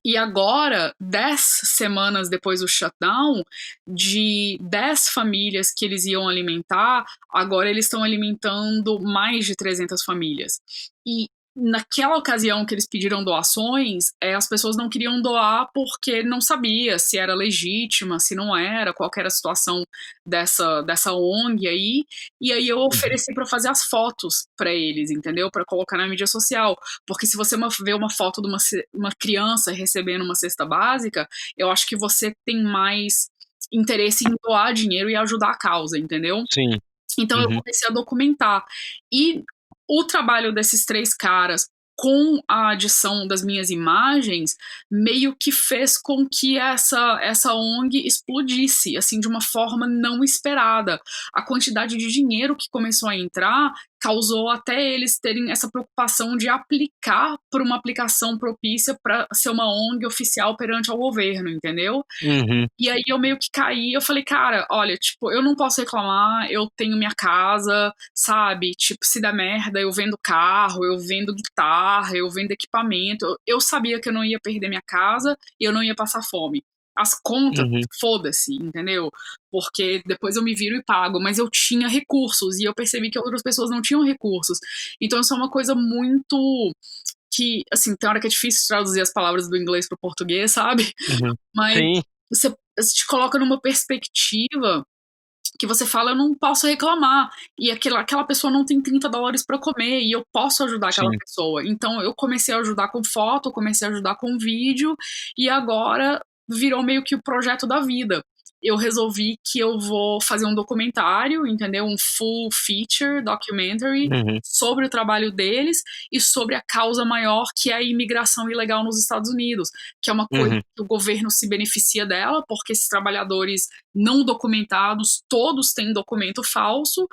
E agora, 10 semanas depois do shutdown, de 10 famílias que eles iam alimentar, agora eles estão alimentando mais de 300 famílias. E naquela ocasião que eles pediram doações, as pessoas não queriam doar porque não sabia se era legítima, se não era, qual era a situação dessa ONG aí. E aí eu ofereci para fazer as fotos para eles, entendeu? Para colocar na mídia social. Porque se você vê uma foto de uma criança recebendo uma cesta básica, eu acho que você tem mais interesse em doar dinheiro e ajudar a causa, entendeu? Sim. Então eu comecei a documentar. E o trabalho desses 3 caras com a adição das minhas imagens meio que fez com que essa ONG explodisse, assim, de uma forma não esperada. A quantidade de dinheiro que começou a entrar causou até eles terem essa preocupação de aplicar por uma aplicação propícia para ser uma ONG oficial perante ao governo, entendeu? E aí eu meio que caí, eu falei, cara, olha, tipo, eu não posso reclamar, eu tenho minha casa, sabe? Tipo, se der merda, eu vendo carro, eu vendo guitarra, eu vendo equipamento. Eu sabia que eu não ia perder minha casa e eu não ia passar fome. As contas, foda-se, entendeu? Porque depois eu me viro e pago, mas eu tinha recursos e eu percebi que outras pessoas não tinham recursos. Então isso é uma coisa muito que, assim, tem hora que é difícil traduzir as palavras do inglês pro português, sabe? Mas Sim. você te coloca numa perspectiva que você fala, eu não posso reclamar, e aquela pessoa não tem $30 para comer, e eu posso ajudar aquela pessoa. Então eu comecei a ajudar com foto, comecei a ajudar com vídeo, e agora virou meio que o projeto da vida. Eu resolvi que eu vou fazer um documentário, entendeu? Um full feature documentary sobre o trabalho deles e sobre a causa maior, que é a imigração ilegal nos Estados Unidos, que é uma coisa que o governo se beneficia dela, porque esses trabalhadores não documentados, todos têm documento falso,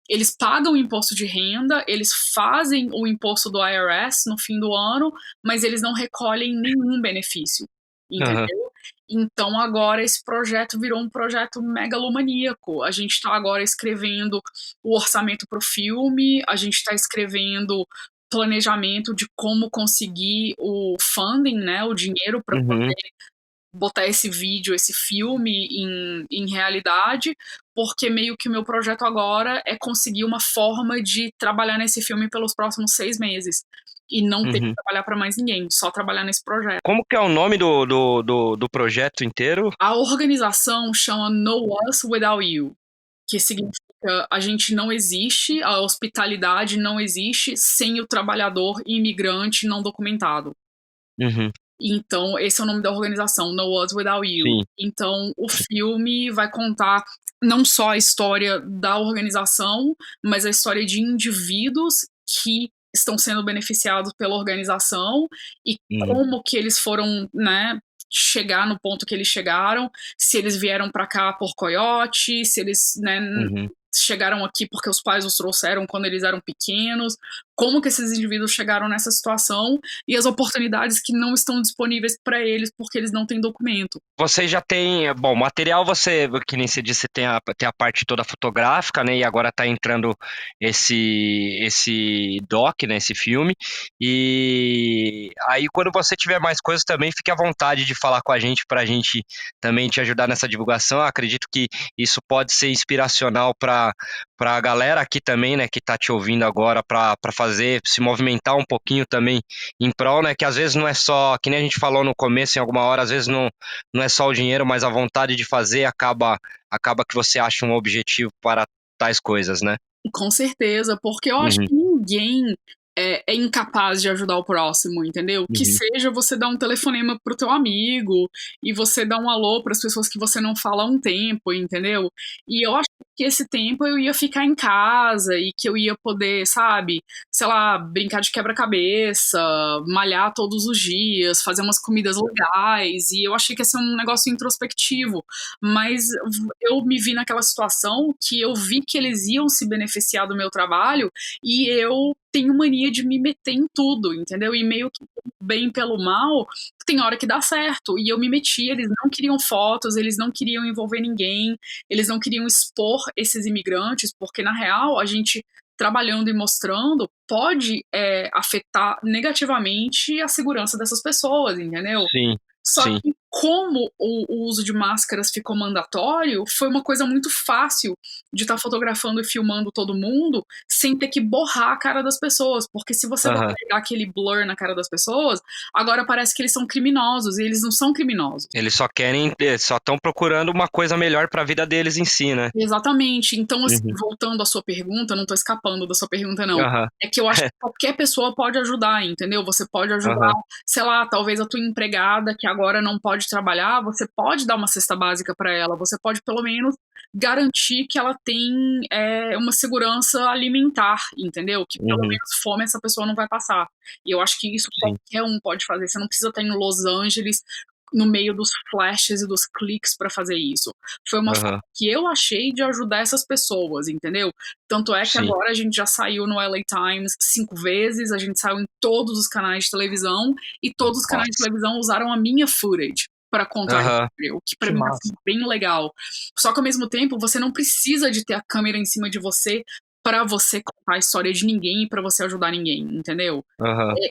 eles pagam imposto de renda, eles fazem o imposto do IRS no fim do ano, mas eles não recolhem nenhum benefício, entendeu? Então agora esse projeto virou um projeto megalomaníaco. A gente está agora escrevendo o orçamento para o filme, a gente está escrevendo planejamento de como conseguir o funding, né, o dinheiro para poder botar esse vídeo, esse filme em realidade, porque meio que o meu projeto agora é conseguir uma forma de trabalhar nesse filme pelos próximos 6 meses. E não ter que trabalhar para mais ninguém, só trabalhar nesse projeto. Como que é o nome do projeto inteiro? A organização chama No Us Without You, que significa a gente não existe, a hospitalidade não existe sem o trabalhador imigrante não documentado. Então, esse é o nome da organização, No Us Without You. Sim. Então, o filme vai contar não só a história da organização, mas a história de indivíduos que estão sendo beneficiados pela organização e como que eles foram, né, chegar no ponto que eles chegaram, se eles vieram para cá por coiote, se eles, né, chegaram aqui porque os pais os trouxeram quando eles eram pequenos, como que esses indivíduos chegaram nessa situação e as oportunidades que não estão disponíveis para eles porque eles não têm documento. Você já tem, bom, material você, que nem você disse, tem a parte toda fotográfica, né, e agora tá entrando esse doc, né, esse filme, e aí quando você tiver mais coisas também, fique à vontade de falar com a gente pra gente também te ajudar nessa divulgação. Eu acredito que isso pode ser inspiracional para a galera aqui também, né, que tá te ouvindo agora, para fazer, se movimentar um pouquinho também em prol, né, que às vezes não é só, que nem a gente falou no começo, em alguma hora, às vezes não é só o dinheiro, mas a vontade de fazer acaba que você acha um objetivo para tais coisas, né? Com certeza, porque eu acho que ninguém é incapaz de ajudar o próximo, entendeu? Que Uhum. seja você dar um telefonema pro teu amigo e você dar um alô pras pessoas que você não fala há um tempo, entendeu? E eu acho que esse tempo eu ia ficar em casa e que eu ia poder, sabe, sei lá, brincar de quebra-cabeça, malhar todos os dias, fazer umas comidas legais, e eu achei que ia ser um negócio introspectivo, mas eu me vi naquela situação que eu vi que eles iam se beneficiar do meu trabalho e eu tenho mania de me meter em tudo, entendeu? E meio que bem pelo mal, tem hora que dá certo. E eu me meti, eles não queriam fotos, eles não queriam envolver ninguém, eles não queriam expor esses imigrantes, porque na real a gente trabalhando e mostrando pode afetar negativamente a segurança dessas pessoas, entendeu? Sim, Só sim. que como o uso de máscaras ficou mandatório, foi uma coisa muito fácil de estar fotografando e filmando todo mundo sem ter que borrar a cara das pessoas, porque se você vai pegar aquele blur na cara das pessoas, agora parece que eles são criminosos, e eles não são criminosos. Eles só estão procurando uma coisa melhor pra vida deles em si, né? Exatamente. Então, assim, voltando à sua pergunta, não tô escapando da sua pergunta, não. É que eu acho que qualquer pessoa pode ajudar, entendeu? Você pode ajudar, sei lá, talvez a tua empregada que agora não pode trabalhar, você pode dar uma cesta básica para ela, você pode pelo menos garantir que ela tem uma segurança alimentar, entendeu? Que pelo menos fome essa pessoa não vai passar. E eu acho que isso qualquer um pode fazer. Você não precisa estar em Los Angeles no meio dos flashes e dos cliques para fazer isso. Foi uma forma que eu achei de ajudar essas pessoas, entendeu? Tanto é que agora a gente já saiu no LA Times 5 vezes, a gente saiu em todos os canais de televisão e todos os canais de televisão usaram a minha footage para contar a história, o que para mim é bem legal. Só que ao mesmo tempo, você não precisa de ter a câmera em cima de você para você contar a história de ninguém e para você ajudar ninguém, entendeu?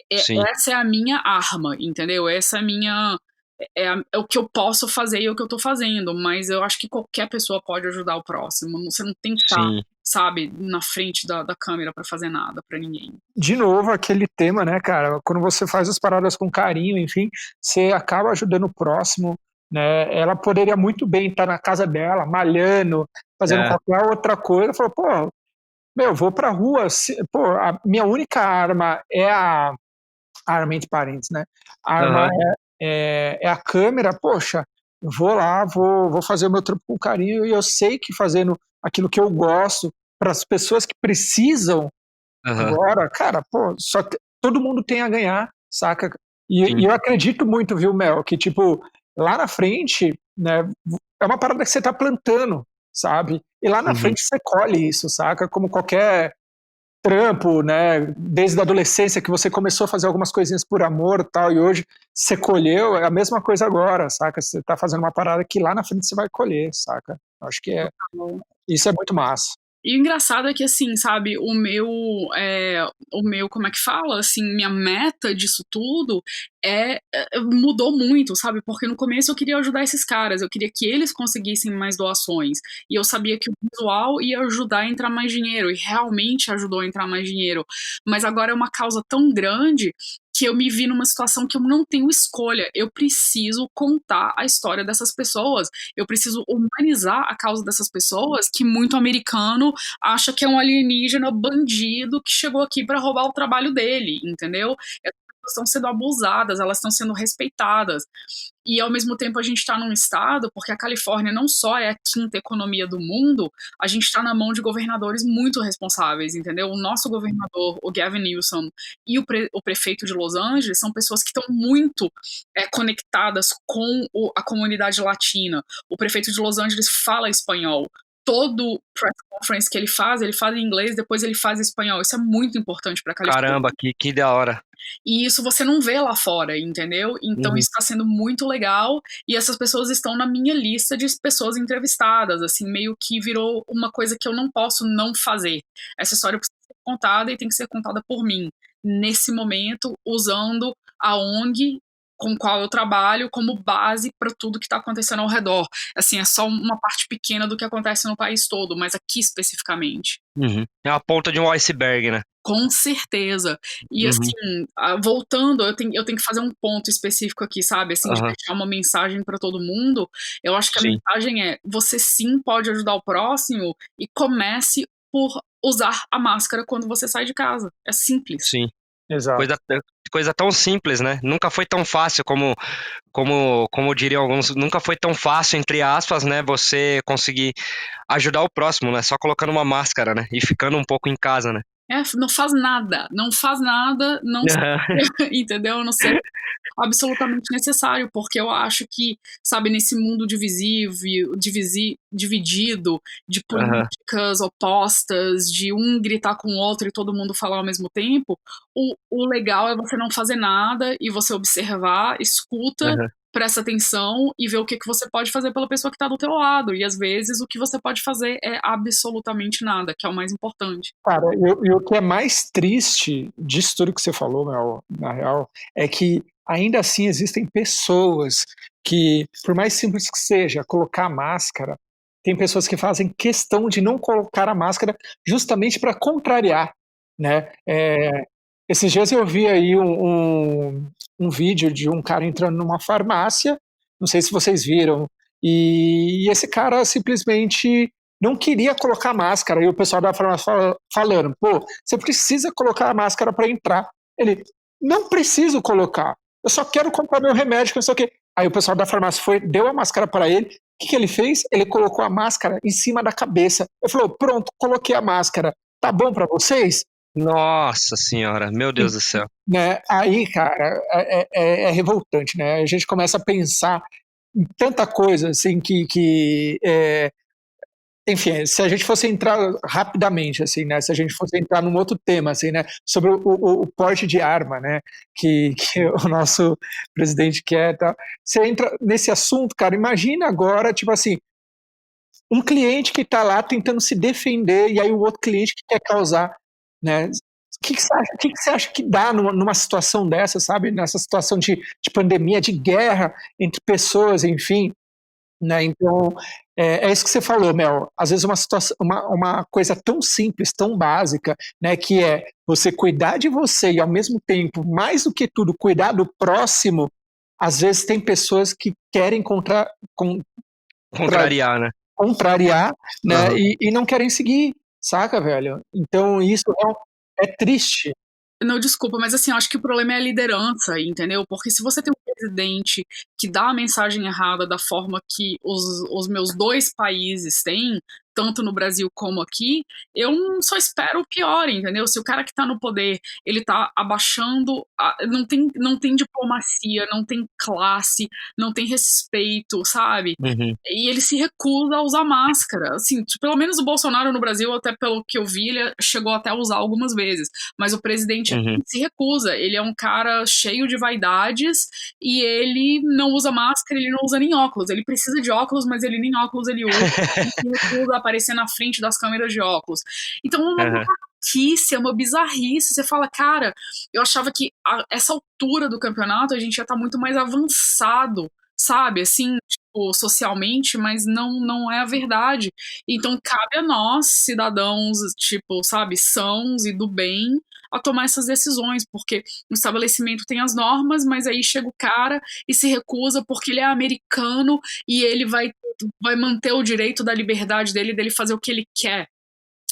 Essa é a minha arma, entendeu? Essa é a minha é o que eu posso fazer e o que eu tô fazendo, mas eu acho que qualquer pessoa pode ajudar o próximo. Você não tem que estar, sabe, na frente da câmera pra fazer nada pra ninguém. De novo, aquele tema, né, cara? Quando você faz as paradas com carinho, enfim, você acaba ajudando o próximo, né? Ela poderia muito bem estar na casa dela, malhando, fazendo qualquer outra coisa. Falou, pô, meu, vou pra rua, pô, a minha única arma é a arma entre parênteses, né? A arma é a câmera, poxa, vou lá, vou fazer o meu trampo com carinho e eu sei que fazendo aquilo que eu gosto para as pessoas que precisam agora, cara, pô, todo mundo tem a ganhar, saca? E eu acredito muito, viu, Mel, que tipo, lá na frente, né, é uma parada que você tá plantando, sabe? E lá na frente você colhe isso, saca? Como qualquer trampo, né, desde a adolescência que você começou a fazer algumas coisinhas por amor e tal, e hoje você colheu, é a mesma coisa agora, saca? Você tá fazendo uma parada que lá na frente você vai colher, saca? Acho que isso é muito massa. E o engraçado é que, assim, sabe, o meu, como é que fala, assim, minha meta disso tudo mudou muito, sabe, porque no começo eu queria ajudar esses caras, eu queria que eles conseguissem mais doações, e eu sabia que o visual ia ajudar a entrar mais dinheiro, e realmente ajudou a entrar mais dinheiro, mas agora é uma causa tão grande que eu me vi numa situação que eu não tenho escolha. Eu preciso contar a história dessas pessoas. Eu preciso humanizar a causa dessas pessoas que muito americano acha que é um alienígena bandido que chegou aqui para roubar o trabalho dele, entendeu? Essas pessoas estão sendo abusadas, elas estão sendo respeitadas. E ao mesmo tempo a gente está num estado, porque a Califórnia não só é a quinta economia do mundo, a gente está na mão de governadores muito responsáveis, entendeu? O nosso governador, o Gavin Newsom, e o prefeito de Los Angeles são pessoas que estão muito conectadas com a comunidade latina. O prefeito de Los Angeles fala espanhol. Todo press conference que ele faz em inglês, depois ele faz em espanhol. Isso é muito importante para a Califórnia. Caramba, que da hora. E isso você não vê lá fora, entendeu? Então isso está sendo muito legal e essas pessoas estão na minha lista de pessoas entrevistadas, assim, meio que virou uma coisa que eu não posso não fazer. Essa história precisa ser contada e tem que ser contada por mim, nesse momento, usando a ONG com qual eu trabalho como base para tudo que está acontecendo ao redor. Assim, é só uma parte pequena do que acontece no país todo, mas aqui especificamente. É uma ponta de um iceberg, né? Com certeza. E assim, voltando, eu tenho que fazer um ponto específico aqui, sabe? Assim, de deixar uma mensagem para todo mundo. Eu acho que a mensagem é: você sim pode ajudar o próximo e comece por usar a máscara quando você sai de casa. É simples. Sim. Exato. Coisa tão simples, né? Nunca foi tão fácil como diriam alguns, nunca foi tão fácil, entre aspas, né? Você conseguir ajudar o próximo, né? Só colocando uma máscara, né? E ficando um pouco em casa, né? Não faz nada, não entendeu? Não sei, absolutamente necessário, porque eu acho que, sabe, nesse mundo dividido, de políticas opostas, de um gritar com o outro e todo mundo falar ao mesmo tempo, o legal é você não fazer nada e você observar, escuta, presta atenção e ver o que você pode fazer pela pessoa que está do teu lado. E às vezes o que você pode fazer é absolutamente nada, que é o mais importante. Cara, e o que é mais triste disso tudo que você falou, Mel, na real, é que ainda assim existem pessoas que, por mais simples que seja, colocar máscara, tem pessoas que fazem questão de não colocar a máscara justamente para contrariar, né? Esses dias eu vi aí um vídeo de um cara entrando numa farmácia, não sei se vocês viram, e esse cara simplesmente não queria colocar máscara, e o pessoal da farmácia falando, pô, você precisa colocar a máscara para entrar. Ele, não preciso colocar, eu só quero comprar meu remédio, não sei o quê. Aí o pessoal da farmácia deu a máscara para ele, o que ele fez? Ele colocou a máscara em cima da cabeça. Ele falou, pronto, coloquei a máscara, tá bom para vocês? Nossa senhora, meu Deus do céu. Né? Aí, cara, é revoltante, né? A gente começa a pensar em tanta coisa, assim, enfim, se a gente fosse entrar rapidamente, assim, né? Se a gente fosse entrar num outro tema, assim, né? Sobre o porte de arma, né? Que o nosso presidente quer, tá? Você entra nesse assunto, cara, imagina agora, tipo assim, um cliente que está lá tentando se defender e aí o outro cliente que quer causar, né? O que você acha que dá numa situação dessa, sabe? Nessa situação de pandemia, de guerra entre pessoas, enfim, né? Então, é isso que você falou, Mel. Às vezes uma coisa tão simples, tão básica, né? Que é você cuidar de você e ao mesmo tempo, mais do que tudo, cuidar do próximo. Às vezes tem pessoas que querem contrariar, né? Contrariar, né? E não querem seguir, saca, velho? Então isso é triste. Não, desculpa, mas assim, eu acho que o problema é a liderança, entendeu? Porque se você tem um presidente que dá a mensagem errada da forma que os meus dois países têm, tanto no Brasil como aqui, eu só espero o pior, entendeu? Se o cara que tá no poder, ele tá abaixando, não tem diplomacia, não tem classe, não tem respeito, sabe? E ele se recusa a usar máscara. Assim, pelo menos o Bolsonaro no Brasil, até pelo que eu vi, ele chegou até a usar algumas vezes. Mas o presidente se recusa. Ele é um cara cheio de vaidades e ele não usa máscara, ele não usa nem óculos. Ele precisa de óculos, mas ele nem óculos ele usa. Ele se recusa a aparecer na frente das câmeras de óculos. Então, é uma maluquice, é uma bizarrice. Você fala, cara, eu achava que a essa altura do campeonato a gente já tá muito mais avançado, sabe? Assim, tipo, socialmente, mas não é a verdade. Então, cabe a nós, cidadãos, tipo, sabe, sãos e do bem, a tomar essas decisões, porque o estabelecimento tem as normas, mas aí chega o cara e se recusa porque ele é americano e ele vai manter o direito da liberdade dele fazer o que ele quer.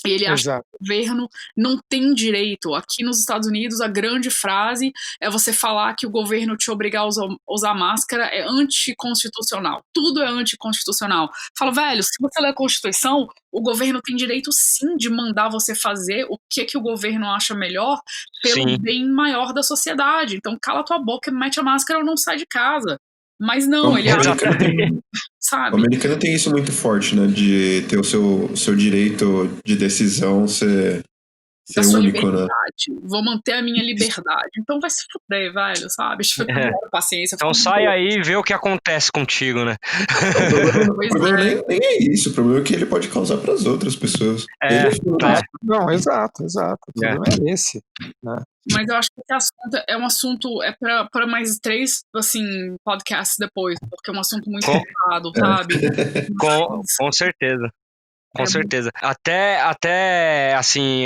E ele acha que o governo não tem direito. Aqui nos Estados Unidos, a grande frase é você falar que o governo te obrigar a usar máscara é anticonstitucional. Tudo é anticonstitucional. Fala, velho, se você ler a Constituição, o governo tem direito sim de mandar você fazer o que o governo acha melhor pelo bem maior da sociedade. Então cala tua boca, mete a máscara ou não sai de casa. Mas não, ele acha que... Sabe? O americano tem isso muito forte, né? De ter o seu direito de decisão ser único, né? Vou manter a minha liberdade. Então vai se fuder, velho, sabe? Paciência. Então sai aí e vê o que acontece contigo, né? O problema nem é isso. O problema é que ele pode causar para as outras pessoas. Não, exato. O problema é esse, né? Mas eu acho que esse assunto é um assunto para mais 3, assim, podcasts depois, porque é um assunto muito complicado, sabe? Com certeza. Com certeza. Até assim,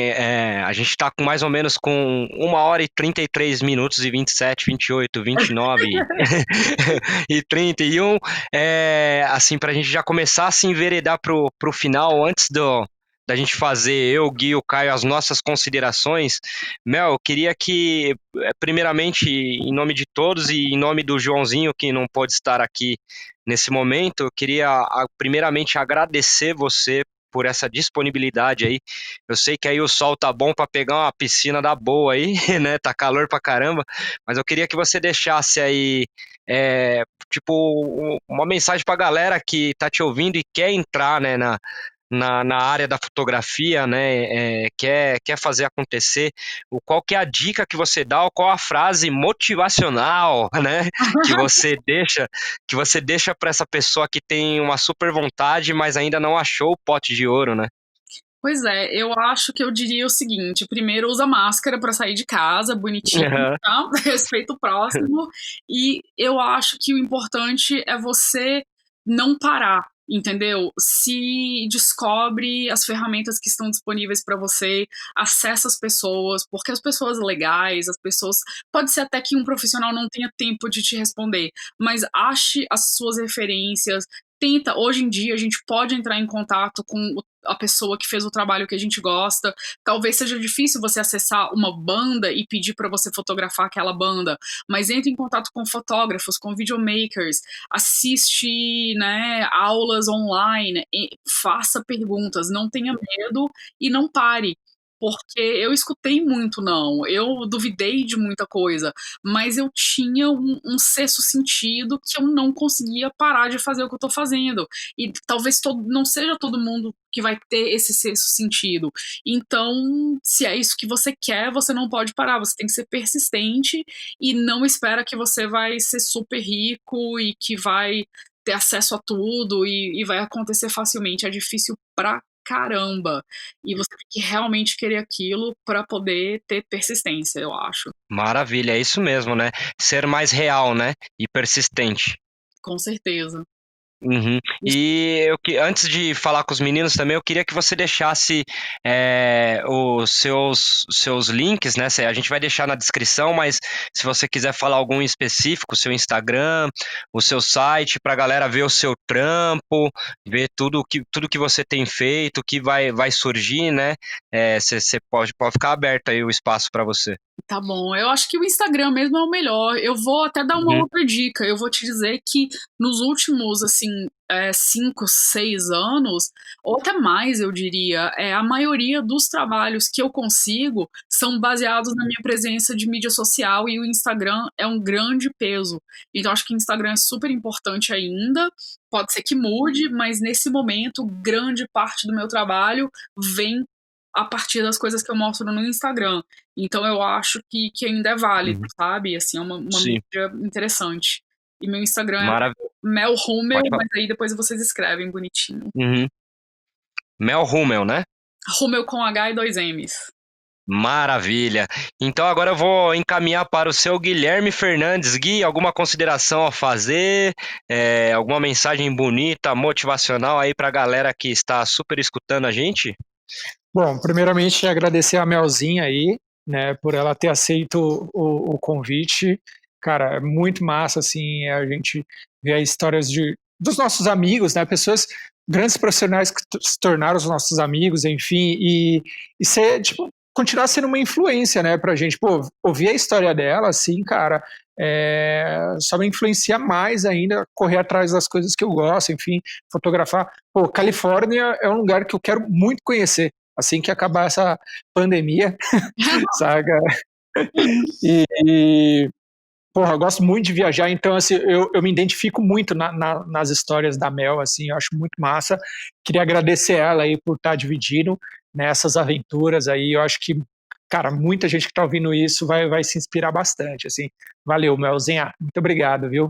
a gente tá com mais ou menos com 1h33 e 27, 28, 29 e 31. Assim, pra gente já começar a se enveredar pro final, antes da gente fazer, eu, o Gui e o Caio, as nossas considerações, Mel, eu queria que, primeiramente, em nome de todos e em nome do Joãozinho, que não pôde estar aqui nesse momento, eu queria, primeiramente, agradecer você por essa disponibilidade aí. Eu sei que aí o sol tá bom para pegar uma piscina da boa aí, né? Tá calor pra caramba, mas eu queria que você deixasse aí, uma mensagem pra galera que tá te ouvindo e quer entrar, né, na área da fotografia, né, quer fazer acontecer, qual que é a dica que você dá, ou qual a frase motivacional, né, que você deixa para essa pessoa que tem uma super vontade, mas ainda não achou o pote de ouro, né? Pois é, eu acho que eu diria o seguinte: primeiro usa máscara para sair de casa, bonitinho, Uhum. tá? Respeita o próximo. E eu acho que o importante é você não parar, entendeu? Se descobre as ferramentas que estão disponíveis para você, acessa as pessoas, porque as pessoas legais, as pessoas. Pode ser até que um profissional não tenha tempo de te responder, mas ache as suas referências. Tenta, hoje em dia a gente pode entrar em contato com a pessoa que fez o trabalho que a gente gosta. Talvez seja difícil você acessar uma banda e pedir para você fotografar aquela banda, mas entre em contato com fotógrafos, com videomakers, assiste, né, aulas online, faça perguntas, não tenha medo e não pare. Porque eu escutei muito não, eu duvidei de muita coisa, mas eu tinha um sexto sentido que eu não conseguia parar de fazer o que eu tô fazendo. E talvez não seja todo mundo que vai ter esse sexto sentido. Então, se é isso que você quer, você não pode parar, você tem que ser persistente e não espera que você vai ser super rico e que vai ter acesso a tudo e vai acontecer facilmente. É difícil pra caramba. E você tem que realmente querer aquilo para poder ter persistência, eu acho. Maravilha, é isso mesmo, né? Ser mais real, né? E persistente. Com certeza. Uhum. E antes de falar com os meninos também, eu queria que você deixasse os seus links, né? A gente vai deixar na descrição, mas se você quiser falar algum específico, seu Instagram, o seu site, para a galera ver o seu trampo, ver tudo que você tem feito, que vai surgir, né? Você pode ficar aberto aí o espaço para você. Tá bom, eu acho que o Instagram mesmo é o melhor. Eu vou até dar uma outra dica. Eu vou te dizer que nos últimos, assim, 5, 6 anos, ou até mais, eu diria, a maioria dos trabalhos que eu consigo são baseados na minha presença de mídia social e o Instagram é um grande peso. Então, acho que o Instagram é super importante ainda. Pode ser que mude, mas nesse momento, grande parte do meu trabalho vem a partir das coisas que eu mostro no Instagram. Então eu acho que ainda é válido, sabe? Assim, é uma Sim. mídia interessante. E meu Instagram é Maravilha. Mel Hummel, Pode falar. mas aí depois vocês escrevem bonitinho. Uhum. Mel Hummel, né? Hummel com H e 2 M's. Maravilha. Então agora eu vou encaminhar para o seu Guilherme Fernandes. Gui, alguma consideração a fazer? Alguma mensagem bonita, motivacional aí para a galera que está super escutando a gente? Bom, primeiramente agradecer a Melzinha aí, né, por ela ter aceito o convite. Cara, é muito massa, assim, a gente ver as histórias dos nossos amigos, né, pessoas, grandes profissionais que se tornaram os nossos amigos, enfim, e ser, tipo, continuar sendo uma influência, né, pra gente. Pô, ouvir a história dela, assim, cara, só me influencia mais ainda, correr atrás das coisas que eu gosto, enfim, fotografar. Pô, Califórnia é um lugar que eu quero muito conhecer, assim que acabar essa pandemia, saca? Porra, eu gosto muito de viajar, então assim, eu me identifico muito nas histórias da Mel, assim, eu acho muito massa. Queria agradecer ela aí por estar dividindo nessas aventuras aí, eu acho que, cara, muita gente que tá ouvindo isso vai se inspirar bastante, assim. Valeu, Melzinha, muito obrigado, viu?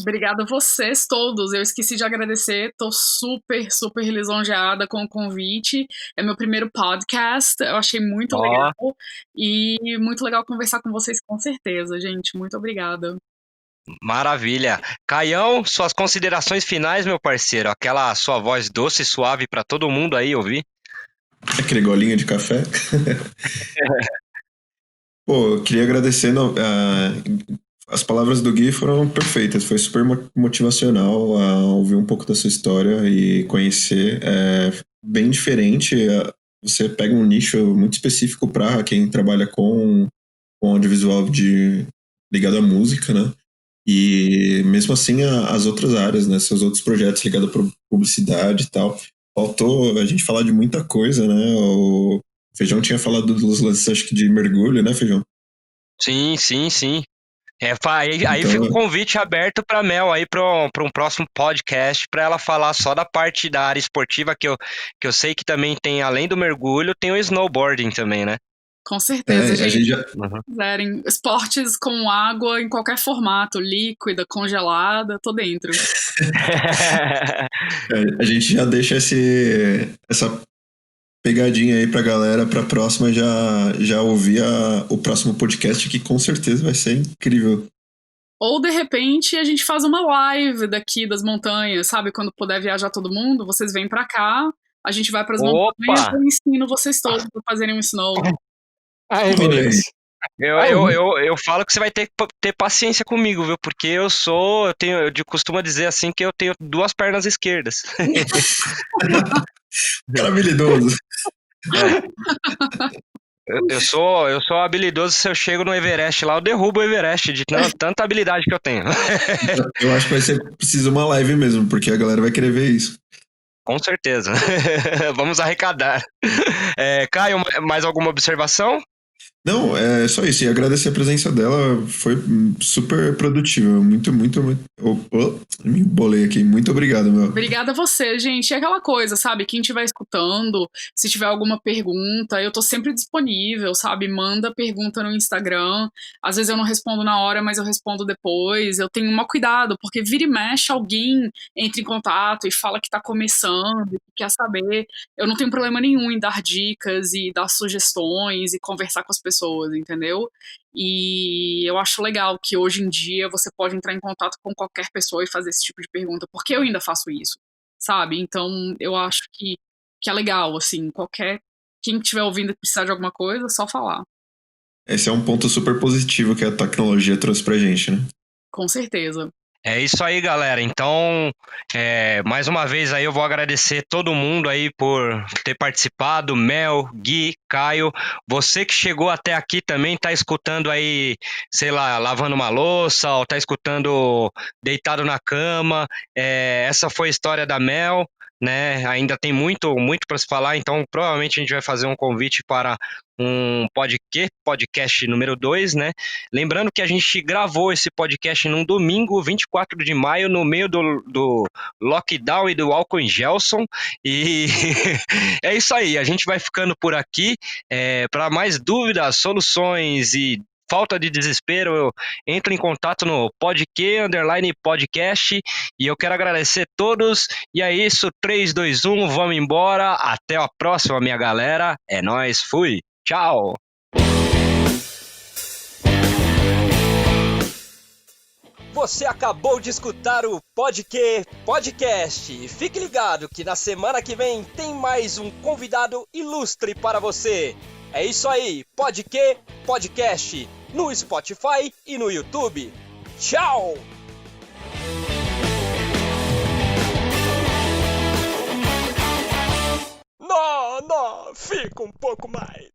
Obrigada a vocês todos. Eu esqueci de agradecer. Tô super, super lisonjeada com o convite. É meu primeiro podcast. Eu achei muito legal. E muito legal conversar com vocês, com certeza, gente. Muito obrigada. Maravilha. Caião, suas considerações finais, meu parceiro. Aquela sua voz doce e suave para todo mundo aí ouvir. Aquele golinho de café. Pô, eu queria agradecer. As palavras do Gui foram perfeitas. Foi super motivacional ouvir um pouco da sua história e conhecer. bem diferente. Você pega um nicho muito específico para quem trabalha com audiovisual ligado à música, né? E mesmo assim as outras áreas, né? Seus outros projetos ligados à publicidade e tal. Faltou a gente falar de muita coisa, né? O Feijão tinha falado dos lances, acho que de mergulho, né, Feijão? Sim. Aí Então, fica o convite aberto para Mel aí para um próximo podcast para ela falar só da parte da área esportiva que eu sei que também tem, além do mergulho, tem o snowboarding também, né? Com certeza, a gente gente. já, Quiserem esportes com água em qualquer formato, líquida, congelada, tô dentro. a gente já deixa essa pegadinha aí pra galera pra próxima já ouvir o próximo podcast, que com certeza vai ser incrível. Ou, de repente, a gente faz uma live daqui das montanhas, sabe? Quando puder viajar todo mundo, vocês vêm pra cá, a gente vai pras montanhas e eu ensino vocês todos a fazerem um snow. Aí, meninos. Eu falo que você vai ter que ter paciência comigo, viu? Porque eu costumo dizer assim que eu tenho 2 pernas esquerdas. Cara habilidoso. Eu sou habilidoso. Se eu chego no Everest lá, eu derrubo o Everest de tanta habilidade que eu tenho. Eu acho que vai ser preciso uma live mesmo, porque a galera vai querer ver isso. Com certeza. Vamos arrecadar. Caio, mais alguma observação? Não, é só isso. E agradecer a presença dela, foi super produtiva. Muito. Me embolei aqui. Muito obrigado, meu. Obrigada a você, gente. É aquela coisa, sabe? Quem estiver escutando, se tiver alguma pergunta, eu tô sempre disponível, sabe? Manda pergunta no Instagram. Às vezes eu não respondo na hora, mas eu respondo depois. Eu tenho um cuidado, porque vira e mexe, alguém entra em contato e fala que tá começando, que quer saber. Eu não tenho problema nenhum em dar dicas e dar sugestões e conversar com as pessoas, entendeu? E eu acho legal que hoje em dia você pode entrar em contato com qualquer pessoa e fazer esse tipo de pergunta, porque eu ainda faço isso, sabe? Então eu acho que é legal, assim, quem estiver ouvindo e precisar de alguma coisa, só falar. Esse é um ponto super positivo que a tecnologia trouxe pra gente, né? Com certeza. É isso aí, galera. Então, mais uma vez aí eu vou agradecer todo mundo aí por ter participado, Mel, Gui, Caio. Você que chegou até aqui também, tá escutando aí, sei lá, lavando uma louça, ou tá escutando deitado na cama. Essa foi a história da Mel, né? Ainda tem muito para se falar, então provavelmente a gente vai fazer um convite para um podcast número 2, né? Lembrando que a gente gravou esse podcast num domingo, 24 de maio, no meio do lockdown e do álcool em Gelson. E é isso aí, a gente vai ficando por aqui. Para mais dúvidas, soluções e falta de desespero, entra em contato no podcast. E eu quero agradecer a todos. E é isso, 3, 2, 1, vamos embora. Até a próxima, minha galera. É nóis, fui. Tchau. Você acabou de escutar o podcast. Fique ligado que na semana que vem tem mais um convidado ilustre para você. É isso aí, podcast no Spotify e no YouTube. Tchau! Não, fica um pouco mais.